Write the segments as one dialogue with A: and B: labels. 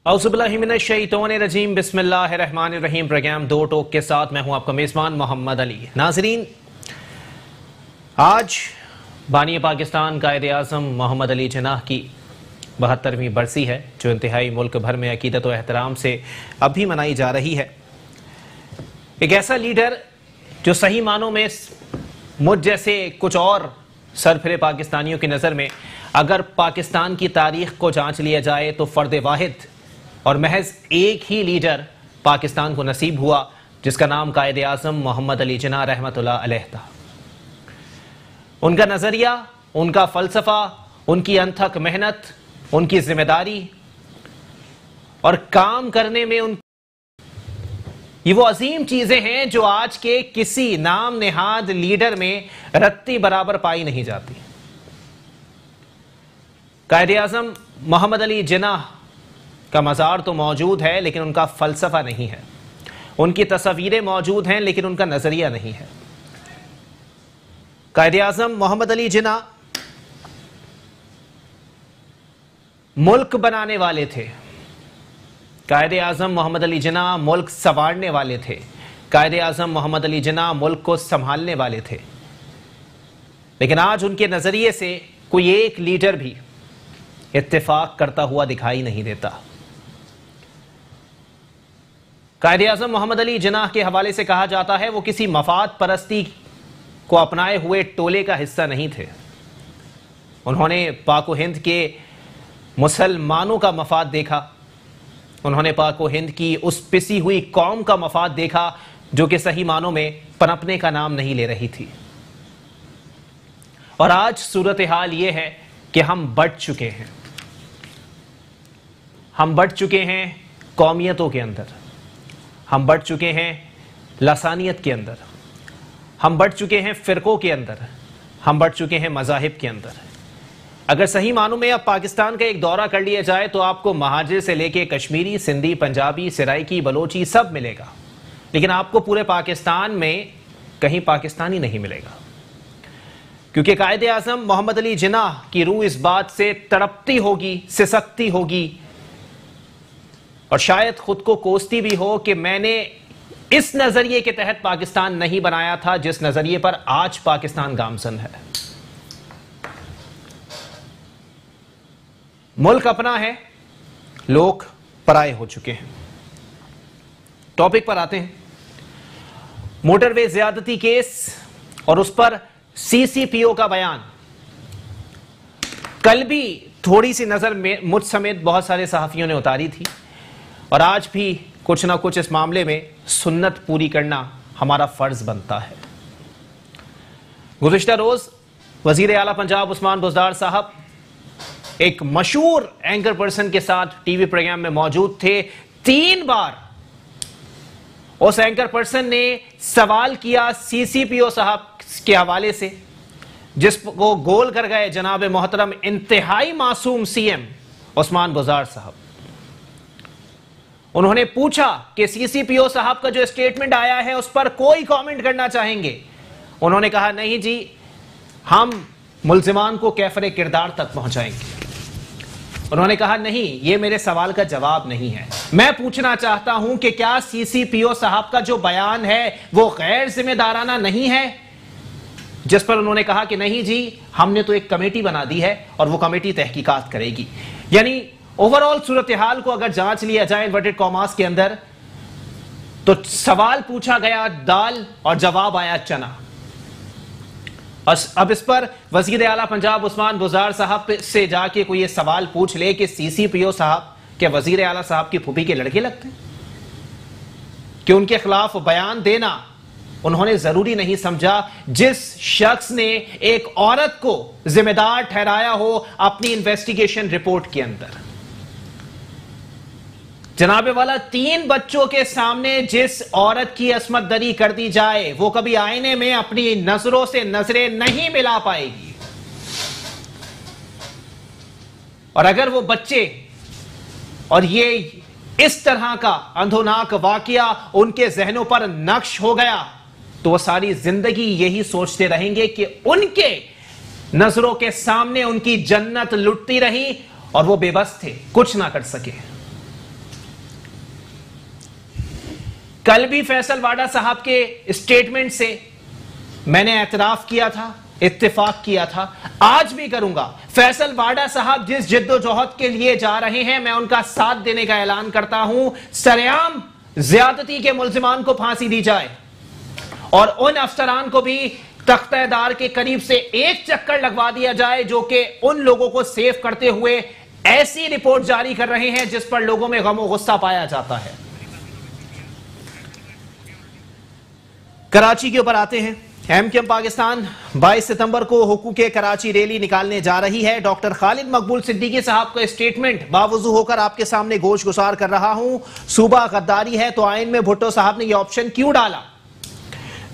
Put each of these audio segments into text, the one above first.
A: औज़ुबिल्लाहिमिनश्शैतानिर्रजीम बिस्मिल्लाहिर्रहमानिर्रहीम। प्रोग्राम दो टोक के साथ मैं हूं आपका मेज़बान मोहम्मद अली। नाज़रीन, आज बानी पाकिस्तान कायद-ए-आज़म मोहम्मद अली जिन्नाह की 72वीं बरसी है, जो इंतहाई मुल्क भर में अकीदत व एहतराम से अब भी मनाई जा रही है। एक ऐसा लीडर जो सही मानों में मुझ जैसे कुछ और सरफिरे पाकिस्तानियों की नज़र में अगर पाकिस्तान की तारीख को जांच लिया जाए तो फ़र्द वाहिद और महज एक ही लीडर पाकिस्तान को नसीब हुआ, जिसका नाम कायद-ए-आज़म मोहम्मद अली जिन्नाह रहमतुल्लाह अलैह था। उनका नज़रिया, उनका फ़लसफ़ा, उनकी अनथक मेहनत, उनकी जिम्मेदारी और काम करने में ये वो अजीम चीजें हैं जो आज के किसी नाम नेहाद लीडर में रत्ती बराबर पाई नहीं जाती। कायद-ए-आज़म मोहम्मद अली जिन्नाह का मज़ार तो मौजूद है, लेकिन उनका फ़लसफ़ा नहीं है। उनकी तस्वीरें मौजूद हैं, लेकिन उनका नज़रिया नहीं है। कायद-ए-आज़म मोहम्मद अली जिन्नाह मुल्क बनाने वाले थे। कायद-ए-आज़म मोहम्मद अली जिन्नाह मुल्क संवारने वाले थे। कायद-ए-आज़म मोहम्मद अली जिन्नाह मुल्क को संभालने वाले थे। लेकिन आज उनके नज़रिए से कोई एक लीडर भी इत्तेफाक करता हुआ दिखाई नहीं देता। कायद-ए-आज़म मोहम्मद अली जिन्नाह के हवाले से कहा जाता है वो किसी मफाद परस्ती को अपनाए हुए टोले का हिस्सा नहीं थे। उन्होंने पाक व हिंद के मुसलमानों का मफाद देखा। उन्होंने पाक व हिंद की उस पिसी हुई कौम का मफाद देखा जो कि सही मानों में पनपने का नाम नहीं ले रही थी। और आज सूरत हाल ये है कि हम बढ़ चुके हैं। हम बढ़ चुके हैं कौमियतों के अंदर, हम बढ़ चुके हैं लसानियत के अंदर, हम बढ़ चुके हैं फ़िरक़ों के अंदर, हम बढ़ चुके हैं मज़ाहिब के अंदर। अगर सही मानों में अब पाकिस्तान का एक दौरा कर लिया जाए तो आपको महाजिर से लेके कश्मीरी, सिंधी, पंजाबी, सराइकी, बलोची सब मिलेगा, लेकिन आपको पूरे पाकिस्तान में कहीं पाकिस्तानी नहीं मिलेगा। क्योंकि कायद-ए-आज़म मोहम्मद अली जिन्नाह की रूह इस बात से तड़पती होगी, सिसकती होगी और शायद खुद को कोसती भी हो कि मैंने इस नजरिए के तहत पाकिस्तान नहीं बनाया था जिस नजरिए पर आज पाकिस्तान गामजन है। मुल्क अपना है, लोग पराए हो चुके हैं। टॉपिक पर आते हैं। मोटरवे ज्यादती केस और उस पर सीसीपीओ का बयान। कल भी थोड़ी सी नजर में मुझ समेत बहुत सारे सहाफियों ने उतारी थी और आज भी कुछ ना कुछ इस मामले में सुन्नत पूरी करना हमारा फर्ज बनता है। गुज़िश्ता रोज वजीर आला पंजाब उस्मान बुज़दार साहब एक मशहूर एंकर पर्सन के साथ टीवी प्रोग्राम में मौजूद थे। 3 बार उस एंकर पर्सन ने सवाल किया सीसीपीओ साहब के हवाले से, जिसको गोल कर गए जनाब मोहतरम इंतहाई मासूम सीएम उस्मान बुज़दार साहब। उन्होंने पूछा कि सीसीपीओ साहब का जो स्टेटमेंट आया है उस पर कोई कमेंट करना चाहेंगे। उन्होंने कहा नहीं जी, हम मुल्जिमान को कैफरे किरदार तक पहुंचाएंगे। उन्होंने कहा नहीं, ये मेरे सवाल का जवाब नहीं है। मैं पूछना चाहता हूं कि क्या सीसीपीओ साहब का जो बयान है वो गैर जिम्मेदाराना नहीं है? जिस पर उन्होंने कहा कि नहीं जी, हमने तो एक कमेटी बना दी है और वो कमेटी तहकीकात करेगी। यानी ओवरऑल सूरत हाल को अगर जांच लिया जाए इन्वर्टेड कॉमास के अंदर, तो सवाल पूछा गया दाल और जवाब आया चना। और अब इस पर वजीर आला पंजाब उस्मान बुज़दार साहब से जाके कोई ये सवाल पूछ ले कि सीसीपीओ साहब क्या वजीर आला साहब की फूफी के लड़के लगते हैं? कि उनके खिलाफ बयान देना उन्होंने जरूरी नहीं समझा। जिस शख्स ने एक औरत को जिम्मेदार ठहराया हो अपनी इन्वेस्टिगेशन रिपोर्ट के अंदर, जनाबे वाला 3 बच्चों के सामने जिस औरत की असमत दरी कर दी जाए वो कभी आईने में अपनी नजरों से नजरें नहीं मिला पाएगी। और अगर वो बच्चे और ये इस तरह का अंधोनाक वाकया उनके जहनों पर नक्श हो गया तो वो सारी जिंदगी यही सोचते रहेंगे कि उनके नजरों के सामने उनकी जन्नत लुटती रही और वो बेबस थे, कुछ ना कर सके। कल भी फैसल वाडा साहब के स्टेटमेंट से मैंने एतराफ किया था, इत्तेफाक किया था, आज भी करूंगा। फैसल वाडा साहब जिस जिद्दोजहद के लिए जा रहे हैं, मैं उनका साथ देने का ऐलान करता हूं। सरेआम ज्यादती के मुल्जिमान को फांसी दी जाए और उन अफसरान को भी तख्तेदार के करीब से एक चक्कर लगवा दिया जाए जो कि उन लोगों को सेव करते हुए ऐसी रिपोर्ट जारी कर रहे हैं जिस पर लोगों में गम और गुस्सा पाया जाता है। कराची के ऊपर आते हैं। एमक्यूएम पाकिस्तान 22 सितंबर को हुकूक कराची रैली निकालने जा रही है। डॉक्टर खालिद मकबूल सिद्दीकी साहब का स्टेटमेंट बावजू होकर आपके सामने गोश गुजार कर रहा हूं। सूबा गद्दारी है तो आइन में भुट्टो साहब ने यह ऑप्शन क्यों डाला?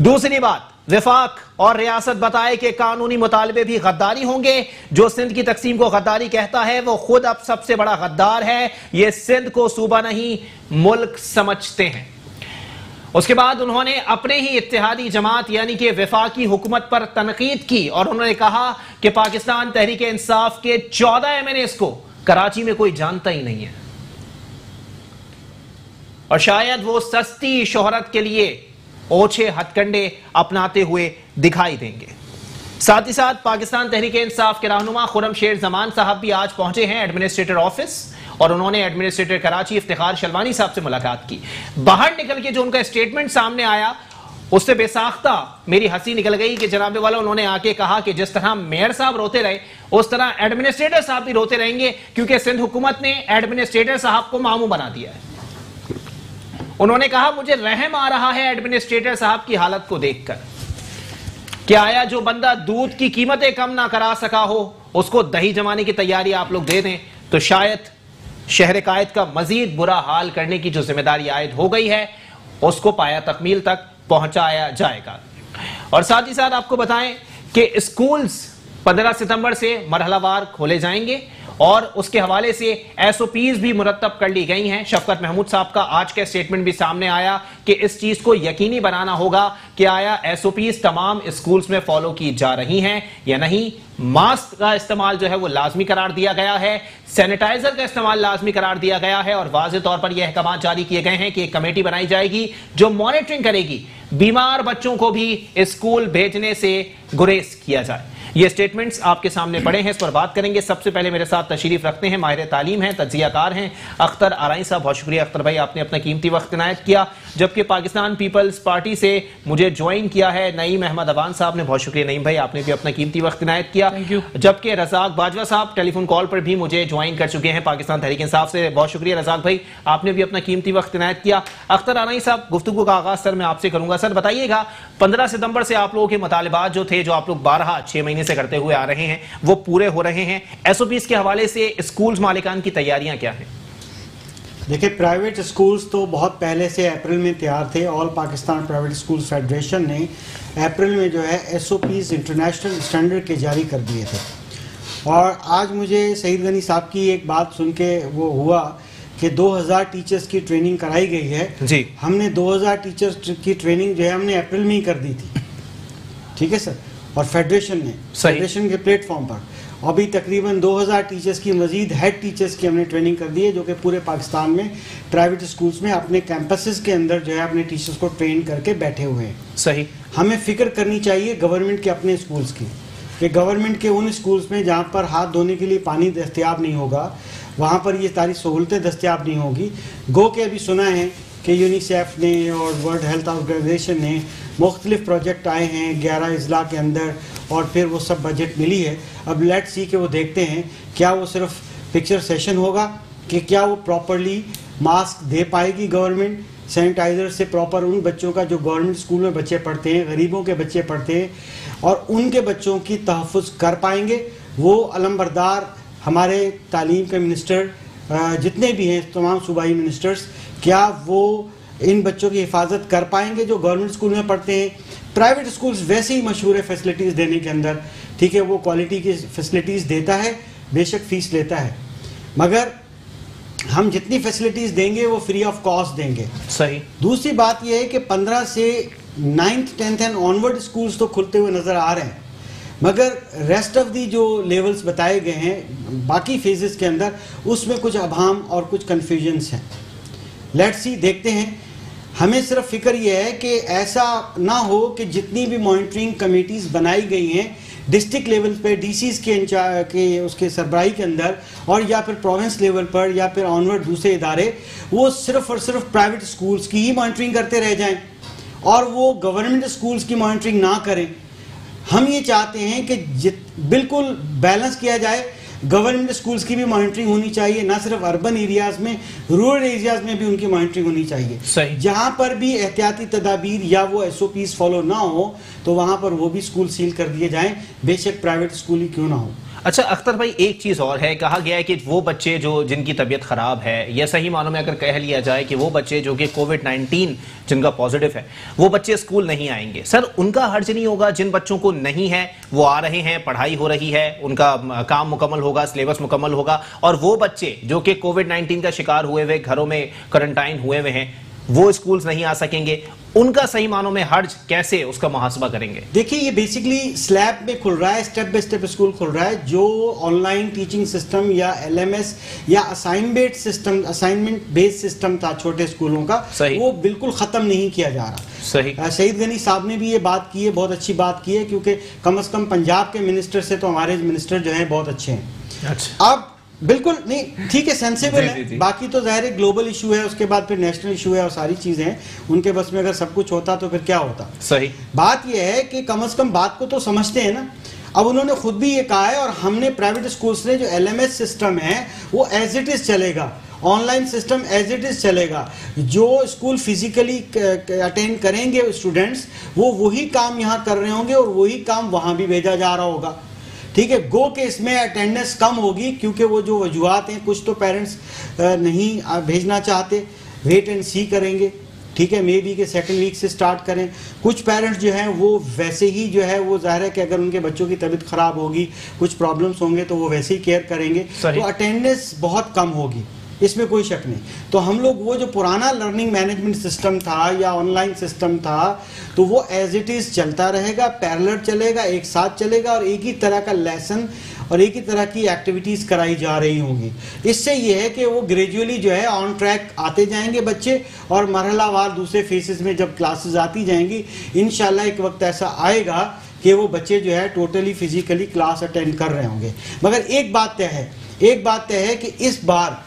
A: दूसरी बात, विफाक और रियासत बताए कि कानूनी मुतालबे भी गद्दारी होंगे। जो सिंध की तकसीम को गद्दारी कहता है वो खुद अब सबसे बड़ा गद्दार है। ये सिंध को सूबा नहीं मुल्क समझते हैं। उसके बाद उन्होंने अपने ही इत्तेहादी जमात यानी कि वफाकी हुकूमत पर तनकीद की और उन्होंने कहा कि पाकिस्तान तहरीक इंसाफ के 14 एमएनएस को कराची में कोई जानता ही नहीं है और शायद वो सस्ती शोहरत के लिए ओछे हथकंडे अपनाते हुए दिखाई देंगे। साथ ही साथ पाकिस्तान तहरीक इंसाफ के रहनुमा खुर्रम शेर जमान साहब भी आज पहुंचे हैं एडमिनिस्ट्रेटर ऑफिस और उन्होंने एडमिनिस्ट्रेटर कराची इफ्तिखार शलवानी साहब से मुलाकात की। बाहर निकल के जो उनका स्टेटमेंट सामने आया उससे बेसाख्ता मेरी हंसी निकल गई कि जनाबे वाला उन्होंने आके कहा कि जिस तरह मेयर साहब रोते रहे उस तरह एडमिनिस्ट्रेटर साहब भी रोते रहेंगे क्योंकि सिंध हुकूमत ने एडमिनिस्ट्रेटर साहब को मामू बना दिया है। उन्होंने कहा मुझे रहम आ रहा है एडमिनिस्ट्रेटर साहब की हालत को देखकर कि आया जो बंदा दूध की कीमतें कम ना करा सका हो उसको दही जमाने की तैयारी आप लोग दे दें तो शायद शहर कायद का मजीद बुरा हाल करने की जो जिम्मेदारी आयद हो गई है उसको पाया तकमील तक पहुंचाया जाएगा। और साथ ही साथ आपको बताएं कि स्कूल्स 15 सितंबर से मरहलावार खोले जाएंगे और उसके हवाले से एसओपीज भी मुरतब कर ली गई हैं। शफकत महमूद साहब का आज का स्टेटमेंट भी सामने आया कि इस चीज को यकीनी बनाना होगा कि आया एसओपीज तमाम स्कूल्स में फॉलो की जा रही हैं या नहीं। मास्क का इस्तेमाल जो है वो लाजमी करार दिया गया है, सैनिटाइजर का इस्तेमाल लाजमी करार दिया गया है और वाज़ेह तौर पर यह अहकाम जारी किए गए हैं कि एक कमेटी बनाई जाएगी जो मॉनिटरिंग करेगी बीमार बच्चों को भी स्कूल भेजने से गुरेज किया जाए। ये स्टेटमेंट्स आपके सामने पड़े हैं, इस पर बात करेंगे। सबसे पहले मेरे साथ तशरीफ रखते हैं माहिर तालीम हैं, तज्जियाकार हैं अख्तर आराई साहब। बहुत शुक्रिया अख्तर भाई, आपने अपना कीमती वक्त इनायत किया। जबकि पाकिस्तान पीपल्स पार्टी से मुझे ज्वाइन किया है नईम अहमद अवान साहब ने। बहुत शुक्रिया नईम भाई, आपने भी अपना कीमती वक्त इनायत किया। जबकि रजाक बाजवा साहब टेलीफोन कॉल पर भी मुझे ज्वाइन कर चुके हैं पाकिस्तान तहरीक इंसाफ से। बहुत शुक्रिया रजाक भाई, आपने भी अपना कीमती वक्त इनायत किया। अख्तर आराई साहब, गुफ्तगू का आगाज सर मैं आपसे करूंगा। सर बताइएगा 15 सितंबर से आप लोगों के मुतालिबात जो थे, जो आप लोग 6 महीने से करते हुए आ रहे हैं, वो पूरे हो रहे हैं। एसओपीज के हवाले से स्कूल्स मालिकान की तैयारियां क्या हैं?
B: देखिए, प्राइवेट स्कूल्स तो बहुत पहले से अप्रैल में तैयार थे। All Pakistan private schools federation ने अप्रैल में जो है एसओपीज इंटरनेशनल स्टैंडर्ड के जारी कर दिए थे। और आज मुझे सईद गनी साहब की एक बात सुन के वो हुआ कि 2000 टीचर्स की ट्रेनिंग कराई गई है जी। हमने 2000 टीचर्स की ट्रेनिंग जो है हमने अप्रैल में ही कर दी थी, ठीक है सर। और फेडरेशन ने फेडरेशन के प्लेटफॉर्म पर अभी तकरीबन 2000 टीचर्स की मजीद हेड टीचर्स की हमने ट्रेनिंग कर दी है, जो कि पूरे पाकिस्तान में प्राइवेट स्कूल्स में अपने कैंपसेस के अंदर जो है अपने टीचर्स को ट्रेन करके बैठे हुए हैं। सही। हमें फिक्र करनी चाहिए गवर्नमेंट के अपने स्कूल्स की, कि गवर्नमेंट के उन स्कूल्स में जहाँ पर हाथ धोने के लिए पानी दस्तियाब नहीं होगा, वहाँ पर ये सारी सहूलतें दस्तियाब नहीं होगी। गो के अभी सुना है कि यूनिसेफ ने और वर्ल्ड हेल्थ ऑर्गेनाइजेशन ने मुख्तलिफ प्रोजेक्ट आए हैं 11 अजला के अंदर और फिर वो सब बजट मिली है। अब लेट सी के वो देखते हैं क्या वो सिर्फ पिक्चर सेशन होगा कि क्या वो प्रॉपरली मास्क दे पाएगी गवर्नमेंट, सैनिटाइज़र से प्रॉपर उन बच्चों का जो गवर्नमेंट स्कूल में बच्चे पढ़ते हैं, गरीबों के बच्चे पढ़ते हैं, और उनके बच्चों की तहफ़्फ़ुज़ कर पाएंगे। वो अलमबरदार हमारे तालीम के मिनिस्टर जितने भी हैं, तमाम सूबाई मिनिस्टर्स, क्या वो इन बच्चों की हिफाजत कर पाएंगे जो गवर्नमेंट स्कूल में पढ़ते हैं? प्राइवेट स्कूल्स वैसे ही मशहूर है फैसिलिटीज़ देने के अंदर, ठीक है, वो क्वालिटी की फैसिलिटीज़ देता है, बेशक फ़ीस लेता है, मगर हम जितनी फैसिलिटीज़ देंगे वो फ्री ऑफ कॉस्ट देंगे। सही। दूसरी बात यह है कि 15 से 9th 10th and onward schools तो खुलते हुए नज़र आ रहे हैं, मगर रेस्ट ऑफ दी जो लेवल्स बताए गए हैं बाकी फेजेस के अंदर, उसमें कुछ अभाम और कुछ कन्फ्यूजन्स हैं। लेट्स सी, देखते हैं। हमें सिर्फ फिक्र यह है कि ऐसा ना हो कि जितनी भी मॉनिटरिंग कमेटीज बनाई गई हैं डिस्ट्रिक्ट लेवल पे डीसीज के उसके सरबराही के अंदर और या फिर प्रोविंस लेवल पर या फिर ऑनवर्ड दूसरे इदारे वो सिर्फ और सिर्फ प्राइवेट स्कूल्स की ही मॉनिटरिंग करते रह जाएं और वो गवर्नमेंट स्कूल्स की मॉनिटरिंग ना करें। हम ये चाहते हैं कि बिल्कुल बैलेंस किया जाए, गवर्नमेंट स्कूल्स की भी मॉनिटरिंग होनी चाहिए, ना सिर्फ अर्बन एरियाज में, रूरल एरियाज में भी उनकी मॉनिटरिंग होनी चाहिए।
A: सही।
B: जहां पर भी एहतियाती तदाबीर या वो एसओपीज फॉलो ना हो तो वहां पर वो भी स्कूल सील कर दिए जाएं, बेशक प्राइवेट स्कूल ही क्यों ना हो।
A: अच्छा अख्तर भाई, एक चीज और है, कहा गया है कि वो बच्चे जो जिनकी तबीयत खराब है या सही मानों में अगर कह लिया जाए कि वो बच्चे जो कि कोविड-19 जिनका पॉजिटिव है वो बच्चे स्कूल नहीं आएंगे। सर उनका हर्ज नहीं होगा? जिन बच्चों को नहीं है वो आ रहे हैं, पढ़ाई हो रही है, उनका काम मुकम्मल होगा, सिलेबस मुकम्मल होगा, और वो बच्चे जो कि कोविड-19 का शिकार हुए हुए घरों में क्वारंटाइन हुए हुए हैं वो स्कूल्स नहीं आ सकेंगे, उनका सही मानों में हर्ज कैसे उसका मुहासबा करेंगे?
B: देखिए ये बेसिकली स्लैब में खुल रहा है, स्टेप बाय स्टेप स्कूल खुल रहा है। जो ऑनलाइन टीचिंग सिस्टम या एलएमएस या असाइनमेंट बेस्ड सिस्टम था छोटे स्कूलों का, वो बिल्कुल खत्म नहीं किया जा रहा।
A: सही।
B: शहीद गनी साहब ने भी ये बात की है, बहुत अच्छी बात की है, क्योंकि कम से कम पंजाब के मिनिस्टर से तो हमारे मिनिस्टर जो है बहुत अच्छे हैं।
A: अच्छा।
B: अब बिल्कुल नहीं, ठीक है, सेंसिबल है, बाकी तो जाहिर है ग्लोबल इशू है, उसके बाद फिर नेशनल इशू है और सारी चीजें हैं, उनके बस में अगर सब कुछ होता तो फिर क्या होता।
A: सही।
B: बात यह है कि कम से कम बात को तो समझते हैं ना। अब उन्होंने खुद भी ये कहा है और हमने प्राइवेट स्कूल्स ने जो एलएमएस सिस्टम है वो एज इट इज चलेगा, online system as it is चलेगा। जो स्कूल फिजिकली अटेंड करेंगे स्टूडेंट्स वो वही काम यहाँ कर रहे होंगे और वही काम वहाँ भी भेजा जा रहा होगा। ठीक है, गो के इसमें अटेंडेंस कम होगी क्योंकि वो जो वजूहात हैं, कुछ तो पेरेंट्स नहीं भेजना चाहते, वेट एंड सी करेंगे, ठीक है, मे बी के सेकंड वीक से स्टार्ट करें। कुछ पेरेंट्स जो हैं वो वैसे ही जो है वो जाहिर है कि अगर उनके बच्चों की तबीयत खराब होगी, कुछ प्रॉब्लम्स होंगे तो वो वैसे ही केयर करेंगे, तो अटेंडेंस बहुत कम होगी, इसमें कोई शक नहीं। तो हम लोग वो जो पुराना लर्निंग मैनेजमेंट सिस्टम था या ऑनलाइन सिस्टम था तो वो एज इट इज चलता रहेगा, पैरेलल चलेगा, एक साथ चलेगा और एक ही तरह का लेसन और एक ही तरह की एक्टिविटीज़ कराई जा रही होंगी। इससे ये है कि वो ग्रेजुअली जो है ऑन ट्रैक आते जाएंगे बच्चे और मरहलावार दूसरे फेसेस में जब क्लासेस आती जाएंगी इंशाल्लाह एक वक्त ऐसा आएगा कि वो बच्चे जो है टोटली फिजिकली क्लास अटेंड कर रहे होंगे। मगर एक बात तय है कि इस बार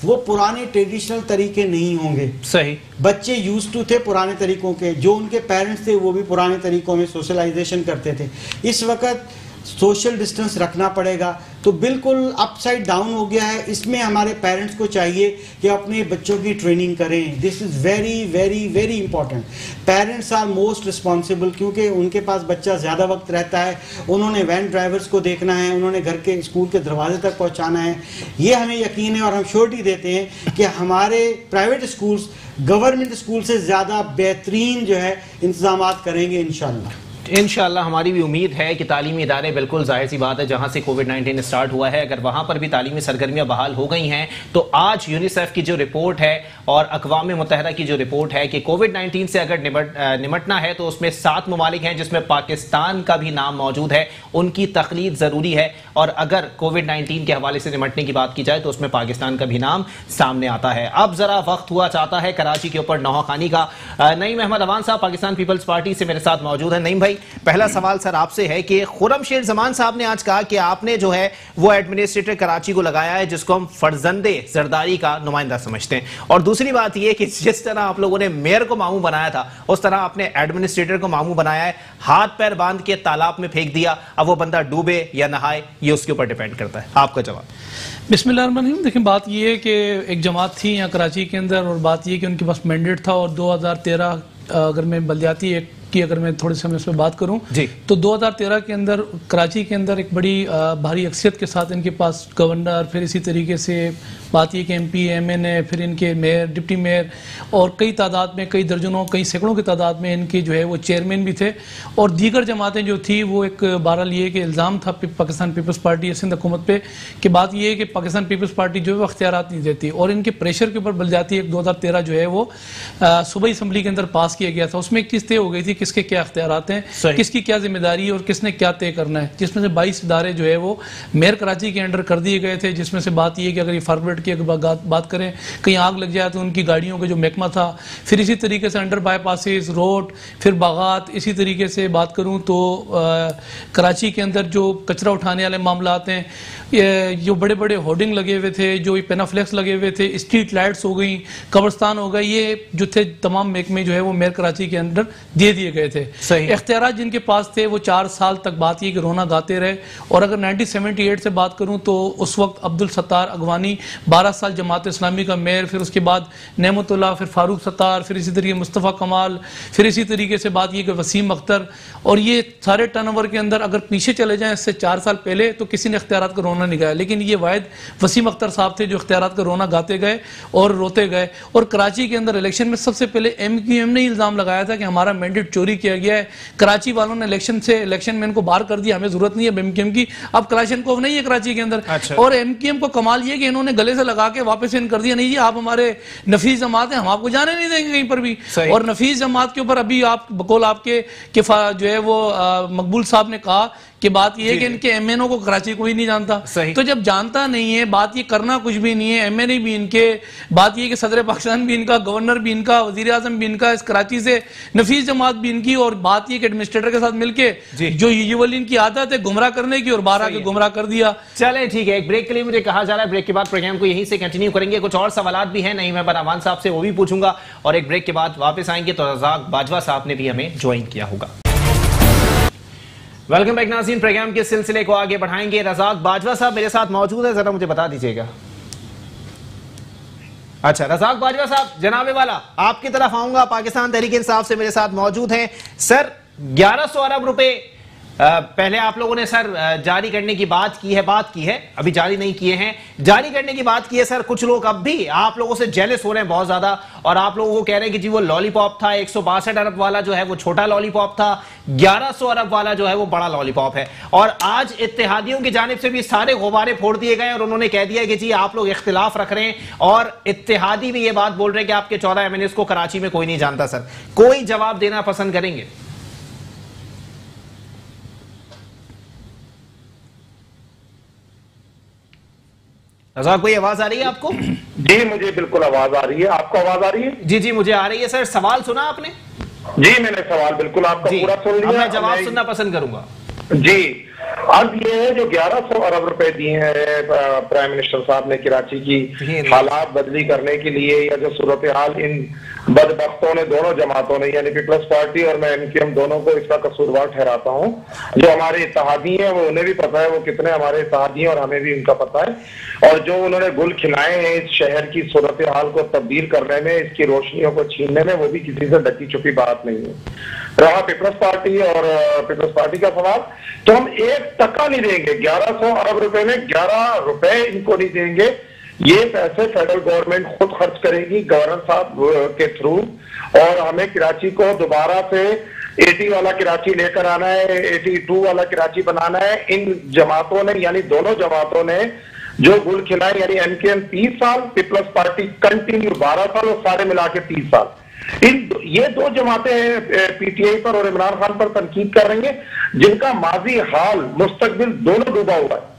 B: वो पुराने ट्रेडिशनल तरीके नहीं होंगे।
A: सही।
B: बच्चे यूज्ड टू थे पुराने तरीकों के, जो उनके पेरेंट्स थे वो भी पुराने तरीकों में सोशलाइजेशन करते थे। इस वक्त सोशल डिस्टेंस रखना पड़ेगा, तो बिल्कुल अपसाइड डाउन हो गया है। इसमें हमारे पेरेंट्स को चाहिए कि अपने बच्चों की ट्रेनिंग करें। This is very very very important. Parents are most responsible क्योंकि उनके पास बच्चा ज़्यादा वक्त रहता है, उन्होंने वैन ड्राइवर्स को देखना है, उन्होंने घर के स्कूल के दरवाजे तक पहुँचाना है। ये हमें यकीन है और हम श्योरिटी देते हैं कि हमारे प्राइवेट स्कूल्स गवर्नमेंट स्कूल से ज़्यादा बेहतरीन जो है इंतजाम करेंगे इंशाल्लाह।
A: इंशाल्लाह हमारी भी उम्मीद है कि तालीमी इदारे, बिल्कुल जाहिर सी बात है, जहां से कोविड-19 स्टार्ट हुआ है अगर वहां पर भी तालीमी सरगर्मियां बहाल हो गई हैं तो आज यूनिसेफ की जो रिपोर्ट है और अक़वाम मुत्तहिदा की जो रिपोर्ट है कि कोविड-19 से अगर निमटना है तो उसमें 7 ममालिक हैं जिसमें पाकिस्तान का भी नाम मौजूद है, उनकी तखलीद ज़रूरी है। और अगर कोविड-19 के हवाले से निमटने की बात की जाए तो उसमें पाकिस्तान का भी नाम सामने आता है। अब ज़रा वक्त हुआ चाहता है कराची के ऊपर नौखानी का। नईम अहमद अवान साहब पाकिस्तान पीपल्स पार्टी से मेरे साथ मौजूद है। नईम भाई, पहला सवाल सर आपसे है कि खुर्रमशेर जमान साहब ने आज कहा कि आपने जो है वो एडमिनिस्ट्रेटर कराची को लगाया है जिसको हम फर्जंदे जरदारी का नुमाइंदा समझते हैं, और दूसरी बात ये कि जिस तरह आप लोगों ने मेयर को मामू बनाया था उस तरह आपने एडमिनिस्ट्रेटर को मामू बनाया है, हाथ पैर बांध के तालाब में फेंक दिया। अब वो बंदा डूबे या नहाए ये उसके ऊपर डिपेंड करता है, आपका जवाब।
C: बिस्मिल्लाहिर्रहमानिर्रहीम। देखिए, बात ये है कि एक जमात थी यहाँ कराची के अंदर और बात ये कि उनके पास मैंडेट था और 2013 अगर मैं बलदियाती एक्ट की अगर मैं थोड़े समय उस पर बात करूं तो 2013 के अंदर कराची के अंदर एक बड़ी भारी अक्सरियत के साथ इनके पास गवर्नर, फिर इसी तरीके से बात ये कि MP, MNA, फिर इनके मेयर, डिप्टी मेयर और कई तादाद में, कई दर्जनों, कई सैकड़ों की तादाद में इनके जो है वो चेयरमैन भी थे। और दीगर जमातें जो थी वो एक बहरहाल ये कि इल्ज़ाम था पाकिस्तान पीपल्स पार्टी सिंध हुकूमत पे कि बात ये है कि पाकिस्तान पीपल्स पार्टी जो है वो अख्तियारात नहीं देती और इनके प्रेशर के ऊपर बलदियाती एक्ट 2013 जो है वो सूबाई असम्बली के अंदर पास किया गया था। उसमें एक चीज़ तय हो गई थी किसके क्या अख्तियारात हैं, किसकी क्या जिम्मेदारी और किसने क्या तय करना है, जिसमें से 22 इदारे जो है वो मेयर कराची के अंडर कर दिए गए थे, जिसमें से बात ये कि अगर ये फार्मुलेट की अगर बात करें, कहीं आग लग जाए तो उनकी गाड़ियों का जो महकमा था, फिर इसी तरीके से अंडर बाईपासेस, रोड, फिर बागात। इसी तरीके से बात करूं तो कराची के अंदर जो कचरा उठाने वाले मामला आते हैं, जो बड़े बड़े होर्डिंग लगे हुए थे, जो पेनाफ्लेक्स लगे हुए थे, स्ट्रीट लाइट्स हो गई, कब्रस्तान हो गए, ये जो थे तमाम महकमे जो है वो मेयर कराची के अंदर दे दिए गए थे। इख्तियार जिनके पास थे वो 4 साल तक बात ये कि रोना गाते रहे। और अगर 1978 से बात करूं तो उस वक्त अब्दुल सत्तार अगवानी 12 साल जमात इस्लामी का मेयर, फिर उसके बाद नेमतुल्लाह, फिर फारूक सत्तार, फिर इसी तरीके मुस्तफ़ा कमाल, फिर इसी तरीके से बात ये कि वसीम अख्तर। और ये सारे टर्नओवर के अंदर अगर पीछे चले जाएं इससे 4 साल पहले तो किसी ने इख्तियारात का रोना नहीं गाया, लेकिन ये वाहिद वसीम अख्तर साहब थे जो इख्तियारात का रोना गाते गए और रोते गए। और कराची के अंदर इलेक्शन में सबसे पहले MQM ने इल्ज़ाम लगाया था कि हमारा मैंडेट चोरी किया गया है। कराची वालों ने इलेक्शन में इनको बाहर कर दिया, हमें जरूरत नहीं है MQM की, अब कलाशनकोव नहीं है कराची के अंदर। अच्छा। और MQM को कमाल ये कि इन्होंने गले से लगा के वापस इन कर दिया, नहीं जी आप हमारे नफीस जमात हैं, हम आपको जाने नहीं देंगे कहीं पर भी। और नफीस जमात के ऊपर अभी आप बकौल आपके जो है वो मकबूल साहब ने कहा कि बात ये है कि इनके MNO को कराची कोई नहीं जानता। तो जब जानता नहीं है, बात ये करना कुछ भी नहीं है, MNA भी इनके, बात ये कि सदर पाकिस्तान भी इनका, गवर्नर भी इनका, वजीर आजम भी इनका, इस कराची से नफीस जमात भी इनकी, और बात ये कि एडमिनिस्ट्रेटर के साथ मिलके जो यूजुअली इनकी आदत है गुमराह करने की, और 12 के गुमराह कर दिया।
A: चले ठीक है, एक ब्रेक के लिए मुझे कहा जा रहा है, ब्रेक के बाद प्रोग्राम को यहीं से कंटिन्यू करेंगे। कुछ और सवाल भी हैं, नहीं मैं बनावान साहब से वो भी पूछूंगा, और एक ब्रेक के बाद वापस आएंगे तो रज़ाक बाजवा साहब ने भी हमें ज्वाइन किया होगा। वेलकम बैक नाज़रीन, प्रोग्राम के सिलसिले को आगे बढ़ाएंगे। रज़ाक बाजवा साहब मेरे साथ मौजूद है, जरा मुझे बता दीजिएगा। अच्छा, रज़ाक बाजवा साहब, जनाबे वाला आपकी तरफ आऊंगा, पाकिस्तान तहरीक इंसाफ से मेरे साथ मौजूद हैं। सर 1100 अरब रुपए पहले आप लोगों ने सर जारी करने की बात की है, अभी जारी नहीं किए हैं, जारी करने की बात की है सर। कुछ लोग अब भी आप लोगों से जेलस हो रहे हैं बहुत ज्यादा, और आप लोगों को कह रहे हैं कि जी वो लॉलीपॉप था 162 अरब वाला जो है वो छोटा लॉलीपॉप था, 1100 अरब वाला जो है वो बड़ा लॉलीपॉप है। और आज इत्तेहादियों की जानिब से भी सारे गुब्बारे फोड़ दिए गए और उन्होंने कह दिया कि जी आप लोग इख्तिलाफ रख रहे हैं, और इत्तेहादी भी ये बात बोल रहे हैं कि आपके 14 MNAs को कराची में कोई नहीं जानता। सर कोई जवाब देना पसंद करेंगे? रज़ाक कोई आवाज आ रही है आपको?
D: जी मुझे बिल्कुल आवाज आ रही है, आपको आवाज आ रही है?
A: जी जी मुझे आ रही है। सर सवाल सुना आपने?
D: जी मैंने सवाल बिल्कुल आपका पूरा सुन लिया।
A: मैं जवाब सुनना पसंद करूंगा।
D: जी, अब ये है जो 1100 अरब रुपए दिए हैं प्राइम मिनिस्टर साहब ने कराची की हालात बदली करने के लिए, या जो सूरत हाल इन बदबख्तों ने, दोनों जमातों ने, यानी पीपल्स पार्टी और मैं MQM दोनों को इसका कसूरवार ठहराता हूँ। जो हमारे इत्तेहादी हैं वो उन्हें भी पता है वो कितने हमारे इत्तेहादी हैं, और हमें भी उनका पता है। और जो उन्होंने गुल खिलाए हैं इस शहर की सूरत हाल को तब्दील करने में, इसकी रोशनियों को छीनने में, वो भी किसी से ढकी छुपी बात नहीं है। रहा पीपल्स पार्टी और पीपल्स पार्टी का सवाल, तो हम 1 टका नहीं देंगे। 1100 अरब रुपए में 11 रुपए इनको नहीं देंगे। ये पैसे फेडरल गवर्नमेंट खुद खर्च करेगी गवर्नर साहब के थ्रू, और हमें कराची को दोबारा से 80 वाला कराची लेकर आना है, 82 वाला कराची बनाना है। इन जमातों ने, यानी दोनों जमातों ने जो गुल खिलाए, यानी MQM 30 साल, पीपल्स पार्टी कंटिन्यू 12 साल, और सारे मिला के 30 साल। ये 2 जमातें PTI पर और इमरान खान पर तनकीद कर रही हैं, जिनका माजी हाल मुस्तकबिल दोनों डूबा हुआ है।